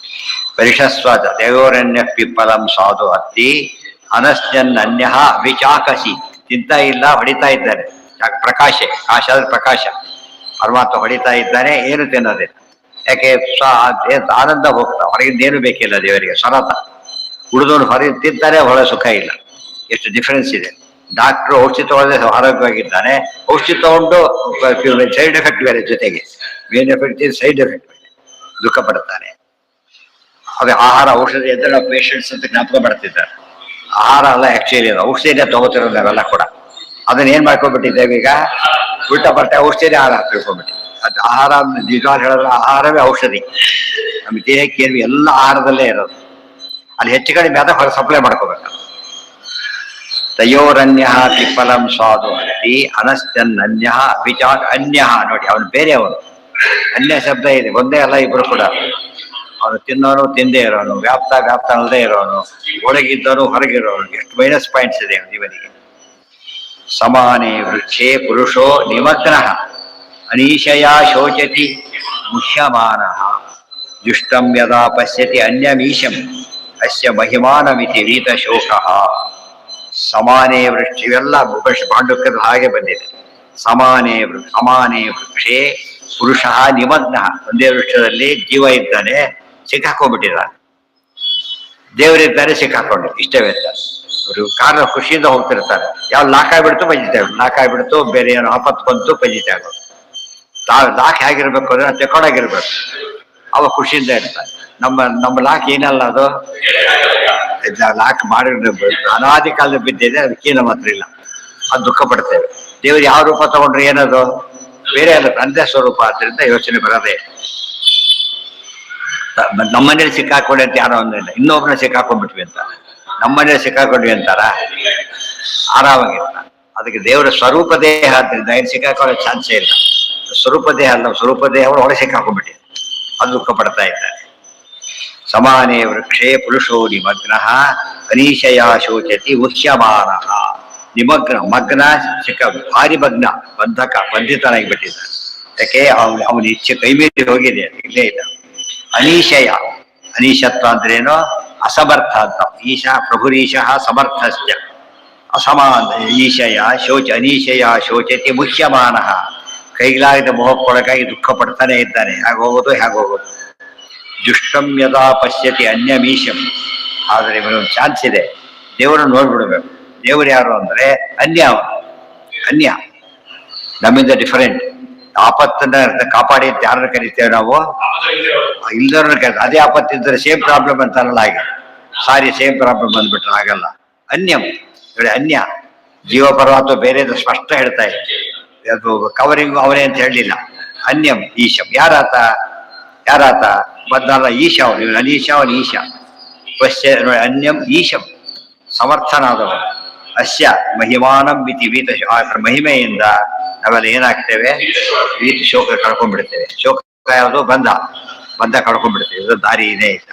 ಪರಿಷಸ್ವಾದ ದೇವೋರನ್ಯ ಪಿಪ್ಪಲಂ ಸಾಧು ಅತ್ತಿ ಅನಶ್ಯನ್ ಅನ್ಯ ವಿಚಾಕಸಿ, ತಿಂತಾ ಇಲ್ಲ, ಹೊಡಿತಾ ಇದ್ದಾನೆ. ಪ್ರಕಾಶ, ಕಾಶ ಆದ್ರೆ ಪ್ರಕಾಶ, ಪರಮಾತ್ಮ ಹೊಡಿತಾ ಇದ್ದಾನೆ, ಏನು ತಿನ್ನೋದಿಲ್ಲ. ಯಾಕೆ ಆನಂದ ಹೋಗ್ತಾ, ಹೊರಗಿಂದ ಏನು ಬೇಕಿಲ್ಲ ದೇವರಿಗೆ, ಸರತ. ಉಳಿದವನು ಹೊರಗೆ ತಿಂತಾನೆ, ಹೊರ ಸುಖ ಇಲ್ಲ. ಎಷ್ಟು ಡಿಫರೆನ್ಸ್ ಇದೆ. ಡಾಕ್ಟ್ರು ಔಷಧಿ ತಗೊಳ್ಳದೆ ಆರೋಗ್ಯವಾಗಿದ್ದಾನೆ, ಔಷಧಿ ತಗೊಂಡು ಸೈಡ್ ಎಫೆಕ್ಟ್ ಬೇರೆ, ಜೊತೆಗೆ ಮೇನ್ ಎಫೆಕ್ಟ್ ಸೈಡ್ ಎಫೆಕ್ಟ್ ಬೇರೆ, ದುಃಖ ಪಡ್ತಾನೆ. ಅದೇ ಆಹಾರ ಔಷಧಿ ಅಂತ ನಾವು ಪೇಷಂಟ್ಸ್ ಅಂತ ಜ್ಞಾಪಕ ಮಾಡ್ತಿದ್ದಾರೆ. ಆಹಾರ ಅಲ್ಲ ಆಕ್ಚುಲಿ, ಅದು ಔಷಧಿನೇ ತಗೋತಿರೋದು ಅವೆಲ್ಲ ಕೂಡ. ಅದನ್ನ ಏನ್ ಮಾಡ್ಕೊಂಡ್ಬಿಟ್ಟಿದ್ದೇವೆ ಈಗ, ಉಲ್ಟಾ ಪಲ್ಟಾ ಔಷಧಿನೇ ಆಹಾರ ತಿಳ್ಕೊಂಡ್ಬಿಟ್ಟಿದೆ. ಅದು ಆಹಾರ ನಿಜವಾಗ್ ಹೇಳಿದ್ರೆ ಆಹಾರವೇ ಔಷಧಿ. ನಮ್ಮ ದೇಹಕ್ಕೆ ಏನು ಎಲ್ಲ ಆಹಾರದಲ್ಲೇ ಇರೋದು. ಅಲ್ಲಿ ಹೆಚ್ಚು ಕಡಿಮೆ ಆದ ಹೊರ ಸಪ್ಲೈ ಮಾಡ್ಕೋಬೇಕು. ತಯೋರನ್ಯ ಪಿಪ್ಪಲಂ ಸ್ವಾದು ಅತ್ತಿ ಅನಶ್ಚನ್ ಅನ್ಯ ವಿಚಾರ. ಅನ್ಯ ನೋಡಿ, ಅವನು ಬೇರೆಯವನು. ಅನ್ಯ ಶಬ್ದ ಇದೆ, ಒಂದೇ ಅಲ್ಲ, ಇಬ್ರು ಕೂಡ. ಅವನು ತಿನ್ನೋನು, ತಿಂದೇ ಇರೋನು, ವ್ಯಾಪ್ತ ಅಲ್ಲದೆ ಇರೋನು, ಒಳಗಿದ್ದವನು, ಹೊರಗಿರೋನು. ಎಷ್ಟು ಮೈನಸ್ ಪಾಯಿಂಟ್ಸ್ ಇದೆ ಇವನಿಗೆ. ಸಮಾನೇ ವೃಕ್ಷೇ ಪುರುಷೋ ನಿಮಗ್ನ ಅನೀಶಯ ಶೋಚತಿ ಮುಹ್ಯಮಾನ ದುಷ್ಟಂ ಯದಾ ಪಶ್ಯತಿ ಅನ್ಯಮೀಶಂ ಅಸ್ಯ ಮಹಿಮಾನಮಿತಿ ವೀತ ಶೋಕ. ಸಮಾನೇ ವೃಕ್ಷ, ಇವೆಲ್ಲ ಪಾಂಡುಕ್ಯದ ಹಾಗೆ ಬಂದಿದೆ. ಸಮಾನೇ ವೃಕ್ಷೇ ಪುರುಷ ನಿಮಗ್ನ, ಒಂದೇ ವೃಕ್ಷದಲ್ಲಿ ಜೀವ ಇದ್ದಾನೆ, ಸಿಕ್ಕಾಕೊಂಡ್ಬಿಟ್ಟಿದ್ದಾನೆ. ದೇವರಿದ್ದಾರೆ, ಸಿಕ್ಕಾಕೊಂಡು. ಇಷ್ಟೇ ವ್ಯತ್ಯಾಸ. ಅವರು ಕಾರಣ ಖುಷಿಯಿಂದ ಹೋಗ್ತಿರ್ತಾರೆ. ಯಾವ ಲಾಕಾಗ್ಬಿಡ್ತು ಪಂಜಿತ, ಲಾಕಾಗ್ಬಿಡ್ತು, ಬೇರೆ ಏನೋ ಆಪತ್ತು ಬಂತು ಪಂಜಿತ ಆಗೋದು. ಲಾಕ್ ಹೇಗಿರ್ಬೇಕು ಅಂದ್ರೆ ತೆಕ್ಕೊಂಡಾಗಿರ್ಬೇಕು, ಅವ ಖುಷಿಯಿಂದ ಇರ್ತಾರೆ. ನಮ್ಮ ಲಾಕ್ ಏನಲ್ಲ, ಅದು ಲಾಕ್ ಮಾಡಿ ಅನಾದಿ ಕಾಲದ ಬಿದ್ದಿದೆ, ಅದಕ್ಕೇನು ಮಾತ್ರ ಇಲ್ಲ, ಅದು ದುಃಖ ಪಡ್ತೇವೆ. ದೇವರು ಯಾವ ರೂಪ ತಗೊಂಡ್ರೆ ಏನದು ಬೇರೆ ಅಲ್ಲ, ತಂದೆ ಸ್ವರೂಪ. ಆದ್ರಿಂದ ಯೋಚನೆ ಬರೋದೇ. ನಮ್ಮನೇಲಿ ಸಿಕ್ಕಾಕೊಂಡೆ ಅಂತ ಯಾರೋ ಒಂದಿಲ್ಲ, ಇನ್ನೊಬ್ಬನ ಸಿಕ್ಕಾಕೊಂಡ್ಬಿಟ್ವಿ ಅಂತ. ನಮ್ಮನೇಲಿ ಸಿಕ್ಕಾಕೊಂಡ್ವಿ ಅಂತಾರ, ಆರಾಮಾಗಿರ್ತಾರೆ. ಅದಕ್ಕೆ ದೇವರ ಸ್ವರೂಪ ದೇಹ ಆದ್ರಿಂದ ಏನು ಸಿಕ್ಕಾಕೊಳ್ಳೋ ಚಾನ್ಸೇ ಇಲ್ಲ. ಸ್ವರೂಪ ದೇಹ ಅಲ್ಲ, ಸ್ವರೂಪ ದೇಹವನ್ನು ಒಳಗೆ ಸಿಕ್ಕಾಕೊಂಡ್ಬಿಟ್ಟಿದೆ, ಅದು ದುಃಖ ಪಡ್ತಾ ಇದ್ದಾರೆ. ಸಮಾನೇ ವೃಕ್ಷೇ ಪುರುಷೋ ನಿಮಗ್ನ ಅನೀಶಯ ಶೋಚತಿ ಮುಹ್ಯಮಾನ. ನಿಮಗ್ನ, ಮಗ್ನ ಸಿಕ್ಕ, ಭಾರಿ ಮಗ್ನ, ಬಂಧಿತನಾಗಿ ಬಿಟ್ಟಿದ್ದಾನೆ. ಯಾಕೆ ಅವನ ಇಚ್ಛೆ ಕೈ ಮೀರಿ ಹೋಗಿದೆ, ಇಲ್ಲೇ ಇಲ್ಲ. ಅನೀಶಯ, ಅನೀಶತ್ವ ಅಂದ್ರೇನು, ಅಸಮರ್ಥ ಅಂತ. ಈಶಾ ಪ್ರಭುರೀಶಃ ಸಮರ್ಥಶ್ಚ ಅಸಮಾನ ಈಶಯ ಶೋಚ ಅನೀಶಯ ಶೋಚತಿ ಮುಹ್ಯಮಾನ. ಕೈಲಾಗದ ಮೋಹಕ್ಕೊಳಗಾಗಿ ದುಃಖ ಪಡ್ತಾನೆ ಇದ್ದಾನೆ. ಹೇಗೋಗೋದು ಹೇಗೋಗೋದು. ಜುಷ್ಟಂ ಯದಾ ಪಶ್ಯತಿ ಅನ್ಯಮೀಶಂ. ಆದರೆ ಇವನೊಂದು ಚಾನ್ಸ್ ಇದೆ, ದೇವರನ್ನು ನೋಡ್ಬಿಡ್ಬೇಕು. ದೇವರು ಯಾರು ಅಂದ್ರೆ ಅನ್ಯ. ಅನ್ಯ ನಮ್ಮಿಂದ ಡಿಫರೆಂಟ್. ಆಪತ್ತನ್ನ ಕಾಪಾಡಿ ಅಂತ ಯಾರನ್ನ ಕರಿತೇವೆ ನಾವು? ಇಲ್ದವ್ರನ್ನ ಕರಿತ. ಅದೇ ಆಪತ್ತಿದ್ರೆ ಸೇಮ್ ಪ್ರಾಬ್ಲಮ್ ಅಂತಾರಲ್ಲ, ಹಾಗೆ ಸಾರಿ ಸೇಮ್ ಪ್ರಾಬ್ಲಮ್ ಬಂದ್ಬಿಟ್ರೆ ಆಗಲ್ಲ. ಅನ್ಯಂ ನೋಡಿ, ಅನ್ಯ. ಜೀವ ಪರಮಾತ್ಮ ಬೇರೆ ಸ್ಪಷ್ಟ ಹೇಳ್ತಾ ಇದೆ. ಅದು ಕವರಿಂಗು ಅವನೇ ಅಂತ ಹೇಳಲಿಲ್ಲ. ಅನ್ಯಂ ಈಶಂ. ಯಾರಾತ? ಬಂದಲ್ಲ ಈಶ. ಅವನು ಅನೀಶ, ಅವನು ಈಶ. ಪಶ್ಯ ನೋಡಿ, ಅನ್ಯಂ ಈಶಂ ಸಮರ್ಥನಾದವನು. ಅಸ್ಯ ಮಹಿಮಾನಂ ಮಿತಿ ವೀತ. ಮಹಿಮೆಯಿಂದ ನಾವೆಲ್ಲ ಏನಾಗ್ತೇವೆ? ವೀತ ಶೋಕ ಕಳ್ಕೊಂಡ್ಬಿಡ್ತೇವೆ. ಶೋಕ ಯಾವುದು? ಬಂಧ ಕಳ್ಕೊಂಡ್ಬಿಡ್ತೇವೆ. ಇದು ದಾರಿ ಇದೇ ಇಲ್ಲ.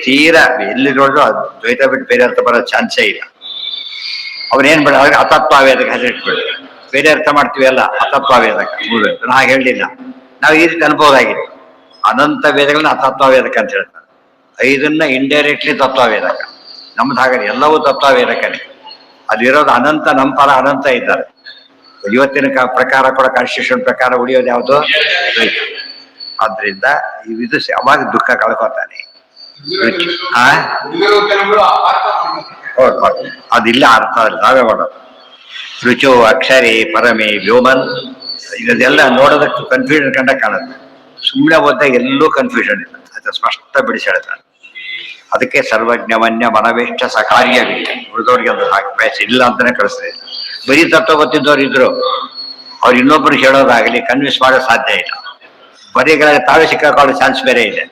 ತೀರಾ ಎಲ್ಲಿ ನೋಡಿದ್ರು ದ್ವೈತ ಬಿಟ್ಟು ಬೇರೆ ಅರ್ಥ ಬರೋ ಚಾನ್ಸೇ ಇಲ್ಲ. ಅವ್ರೇನ್ ಬೇಡ, ಅವ್ರಿಗೆ ಅತತ್ವಾವೇದಕ್ಕೆ ಹೆಸರಿಟ್ಬಿಡ್ತಾರೆ. ಬೇರೆ ಅರ್ಥ ಮಾಡ್ತೀವಿ ಅಲ್ಲ, ಅತತ್ವಾವೇದಕ ಮುಗಿದು. ಹಾಗೆ ಹೇಳಲಿಲ್ಲ. ನಾವು ಈ ರೀತಿ ಅನ್ಬೋದಾಗಿದೆ. ಅನಂತ ವೇದಗಳನ್ನ ಅತತ್ವಾವೇದಕ ಅಂತ ಹೇಳ್ತಾರೆ. 5 ಇಂಡೈರೆಕ್ಟ್ಲಿ ತತ್ವವೇದಕ. ನಮ್ದು ಹಾಗೆ ಎಲ್ಲವೂ ತತ್ವವೇದಕನೇ. ಅದಿರೋದು ಅನಂತ. ನಮ್ಮ ಪರ ಅನಂತ ಇದ್ದಾರೆ. ಇವತ್ತಿನ ಪ್ರಕಾರ ಕೂಡ ಕಾನ್ಸ್ಟಿಟ್ಯೂಷನ್ ಪ್ರಕಾರ ಉಳಿಯೋದು ಯಾವುದು? ಆದ್ರಿಂದ ಇದು ಅವಾಗ ದುಃಖ ಕಳ್ಕೊತಾನೆ. ಅದಿಲ್ಲ ಅರ್ಥ ನಾವೇ ಮಾಡೋದು. ರುಚೋ ಅಕ್ಷರೇ ಪರಮೇ ವ್ಯೋಮನ್. ಇದೆಲ್ಲ ನೋಡೋದಕ್ಕೆ ಕನ್ಫ್ಯೂಷನ್ ಕಂಡ ಕಾಣುತ್ತೆ. ಸುಮ್ಮನೆ ಓದ್ದಾಗ ಎಲ್ಲೂ ಕನ್ಫ್ಯೂಷನ್ ಇಲ್ಲ. ಅದು ಸ್ಪಷ್ಟ ಬಿಡಿಸಿ ಹೇಳ್ತಾರೆ. ಅದಕ್ಕೆ ಸರ್ವಜ್ಞಮನ್ಯ ಮನವೇಷ್ಟ ಸಕಾರ್ಯವಿಲ್ಲ. ಉಳಿದವ್ರಿಗೆ ಒಂದು ಬಯಸ ಇಲ್ಲ ಅಂತಾನೆ ಕಳಿಸ್ತಾರೆ. ಬರೀ ತತ್ವ ಗೊತ್ತಿದ್ದವ್ರು ಇದ್ರು, ಅವ್ರು ಇನ್ನೊಬ್ರಿಗೆ ಹೇಳೋದಾಗಲಿ ಕನ್ವಿನ್ಸ್ ಮಾಡೋದು ಸಾಧ್ಯ ಇಲ್ಲ. ಬರೀಗಳಿಗೆ ತಾವೇ ಸಿಕ್ಕಾಕೊಳ್ಳೋ ಚಾನ್ಸ್ ಬೇರೆ ಇದೆ.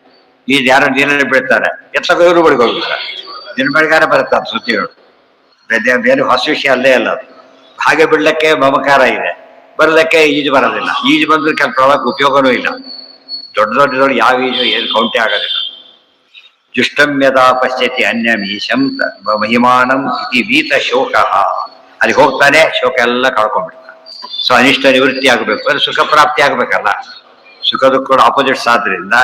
ಈಗ ಯಾರೋ ನೀರಲ್ಲಿ ಬೀಳ್ತಾರೆ, ಎತ್ತಕ ಇವರು ಬಳಿಗೆ ಹೋಗ್ತಾರೆ. ದಿನ ಬೆಳಗಾರ ಬರುತ್ತಾರೆ ಸುದ್ದಿಗಳು. ಬೇರೆ ಹೊಸ ವಿಷಯ ಅಲ್ಲೇ ಅಲ್ಲ. ಹಾಗೆ ಬಿಡ್ಲಿಕ್ಕೆ ಮಮಕಾರ ಇದೆ, ಬರಲಿಕ್ಕೆ ಈಜು ಬರೋದಿಲ್ಲ. ಈಜು ಬಂದ್ರೆ ಕೆಲ ಪ್ರವಾಹಕ್ಕೆ ಉಪಯೋಗನೂ ಇಲ್ಲ. ದೊಡ್ಡ ಯಾವ ಈಜು ಏನು ಕೌಂಟೇ ಆಗೋದಿಲ್ಲ. ಜುಷ್ಟಂ ಯದಾ ಪಶ್ಯತಿ ಅನ್ಯಮೀಶಂ ಮಹಿಮಾನಂ ಇತಿ ವೀತ ಶೋಕ. ಅಲ್ಲಿ ಹೋಗ್ತಾನೆ, ಶೋಕ ಎಲ್ಲ ಕಳ್ಕೊಂಡ್ಬಿಡ್ತಾನೆ. ಸೊ ಅನಿಷ್ಟ ನಿವೃತ್ತಿ ಆಗಬೇಕು ಅಂದ್ರೆ ಸುಖ ಪ್ರಾಪ್ತಿ ಆಗ್ಬೇಕಲ್ಲ. ಸುಖ ದುಃಖ ಆಪೋಸಿಟ್ಸ್ ಆದ್ರಿಂದ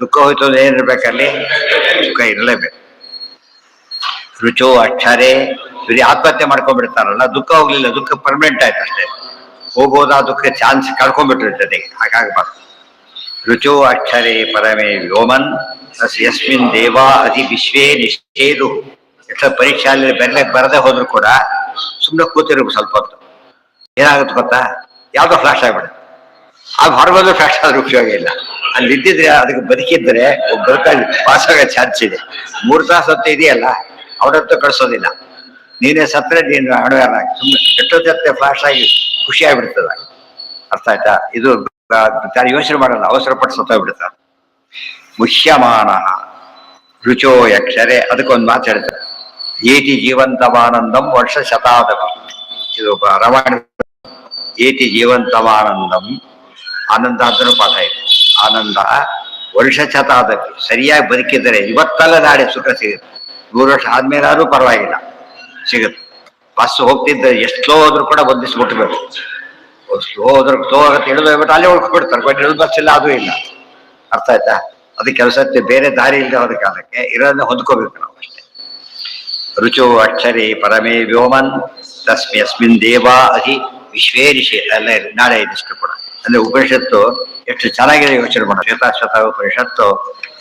ದುಃಖ ಹೋಯ್ತು ಅಂದ್ರೆ ಏನಿರ್ಬೇಕಲ್ಲಿ? ಸುಖ ಇರಲೇಬೇಕು. ರುಚೋ ಅಕ್ಷರೇ. ಬರೀ ಆತ್ಮಹತ್ಯೆ ಮಾಡ್ಕೊಂಡ್ಬಿಡ್ತಾರಲ್ಲ, ದುಃಖ ಹೋಗ್ಲಿಲ್ಲ, ದುಃಖ ಪರ್ಮನೆಂಟ್ ಆಯ್ತು ಅಷ್ಟೇ. ಹೋಗೋದಾ ದುಃಖ ಚಾನ್ಸ್ ಕಳ್ಕೊಂಡ್ಬಿಟ್ಟಿರ್ತದೆ. ಹಾಗಾಗಬಾರ್ದು. ರುಚೋ ಅಕ್ಷರೇ ಪರಮೇ ವ್ಯೋಮನ್ ಯಸ್ಮಿನ್ ದೇವಾ ಅತಿ ವಿಶ್ವೇ ನಿಶ್ಚೇದು. ಎಷ್ಟೋ ಪರೀಕ್ಷೆಯಲ್ಲಿ ಬರದೆ ಹೋದ್ರು ಕೂಡ ಸುಮ್ಮನೆ ಕೂತಿರ್ಬೇಕು ಸ್ವಲ್ಪ ಹೊತ್ತು. ಏನಾಗುತ್ತೆ ಗೊತ್ತಾ? ಯಾವ್ದೋ ಫ್ಲಾಶ್ ಆಗ್ಬಿಡುತ್ತೆ. ಆಗ ಹೊರಬಂದು ಫ್ಲಾಶ್ ಆದ್ರೆ ಉಪಯೋಗ ಇಲ್ಲ. ಅಲ್ಲಿ ಇದ್ದಿದ್ರೆ ಅದಕ್ಕೆ ಬದುಕಿದ್ರೆ ಪಾಸ್ ಆಗೋ ಚಾನ್ಸ್ ಇದೆ. 3 ತಾಸು ಹೊತ್ತು ಇದೆಯಲ್ಲ, ಅವರತ್ತು ಕಳಿಸೋದಿಲ್ಲ. ನೀನೇ ಸತ್ತರೆ ನೀನು ಹಣವೇನ ಸುಮ್ಮನೆ ಎಷ್ಟೊತ್ತೆ ಫ್ಲಾಶ್ ಆಗಿ ಖುಷಿ ಆಗ್ಬಿಡ್ತದ. ಅರ್ಥ ಆಯ್ತಾ? ಇದು ಯೋಚನೆ ಮಾಡಲ್ಲ, ಅವಸರ ಪಟ್ಟು ಸತ್ತೋಗ್ಬಿಡ್ತಾರೆ. ಮುಷ್ಯಮಾನ ರುಚೋ ಅಕ್ಷರೆ. ಅದಕ್ಕೊಂದು ಮಾತು ಹೇಳ್ತಾರೆ, ಏತಿ ಜೀವಂತಮಾನಂದಂ ವರ್ಷ ಶತಾದಪಿ. ಇದು ರವಾಣ. ಏತಿ ಜೀವಂತಮಾನಂದಂ. ಆನಂದ ಅಂತನೂ ಪಾಠ ಇದೆ. ಆನಂದ ವರ್ಷ ಶತಾದಪಿ. ಸರಿಯಾಗಿ ಬದುಕಿದರೆ ಇವತ್ತಲ್ಲ ನಾಳೆ ಸುಖ ಸಿಗುತ್ತೆ. 100 ವರ್ಷ ಆದ್ಮೇಲಾದ್ರೂ ಪರವಾಗಿಲ್ಲ, ಸಿಗುತ್ತೆ. ಬಸ್ ಹೋಗ್ತಿದ್ದರೆ ಎಷ್ಟು ಸ್ಲೋ ಹೋದ್ರು ಕೂಡ ಬಂದಿಸಿ ಮುಟ್ಟಬೇಕು. ಸ್ಲೋ ಆಗತ್ತೆ, ಇಳಿದು ಹೋಗ್ಬಿಟ್ಟು ಅಲ್ಲೇ ಉಳ್ಕೊಬಿಡ್ತಾರೆ. ಬಟ್ ಇಳಿದು ಬಸ್ ಇಲ್ಲ, ಅದೂ ಇಲ್ಲ. ಅರ್ಥ ಆಯ್ತಾ? ಅದಕ್ಕೆ ಕೆಲಸ ಬೇರೆ ದಾರಿ ಇಲ್ಲದೆ ಹೋದ ಕಾಲಕ್ಕೆ ಇರೋದನ್ನ ಹೊಂದ್ಕೋಬೇಕು ನಾವು ಅಷ್ಟೇ. ರುಚೋ ಅಕ್ಷರೇ ಪರಮೇ ವ್ಯೋಮನ್ ಅಸ್ಮಿನ್ ದೇವಾ ಅಧಿ ವಿಶ್ವೇ ರಿಷಿ. ಅಲ್ಲ ನಾಳೆ ಇದಿಷ್ಟು ಕೂಡ ಅಂದ್ರೆ ಉಪನಿಷತ್ತು ಎಷ್ಟು ಚೆನ್ನಾಗಿದೆ ಯೋಚನೆ ಮಾಡೋದು. ಶ್ವೇತಾಶ್ವತ ಉಪನಿಷತ್ತು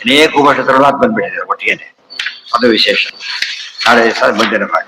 ಅನೇಕ ಉಪನಿಷತ್ತುಗಳು ಬಂದ್ಬಿಟ್ಟಿದೆ ಒಟ್ಟಿಗೆ. ಅದು ವಿಶೇಷ. ನಾಳೆ ಮುಂದಿನ ಭಾಗ.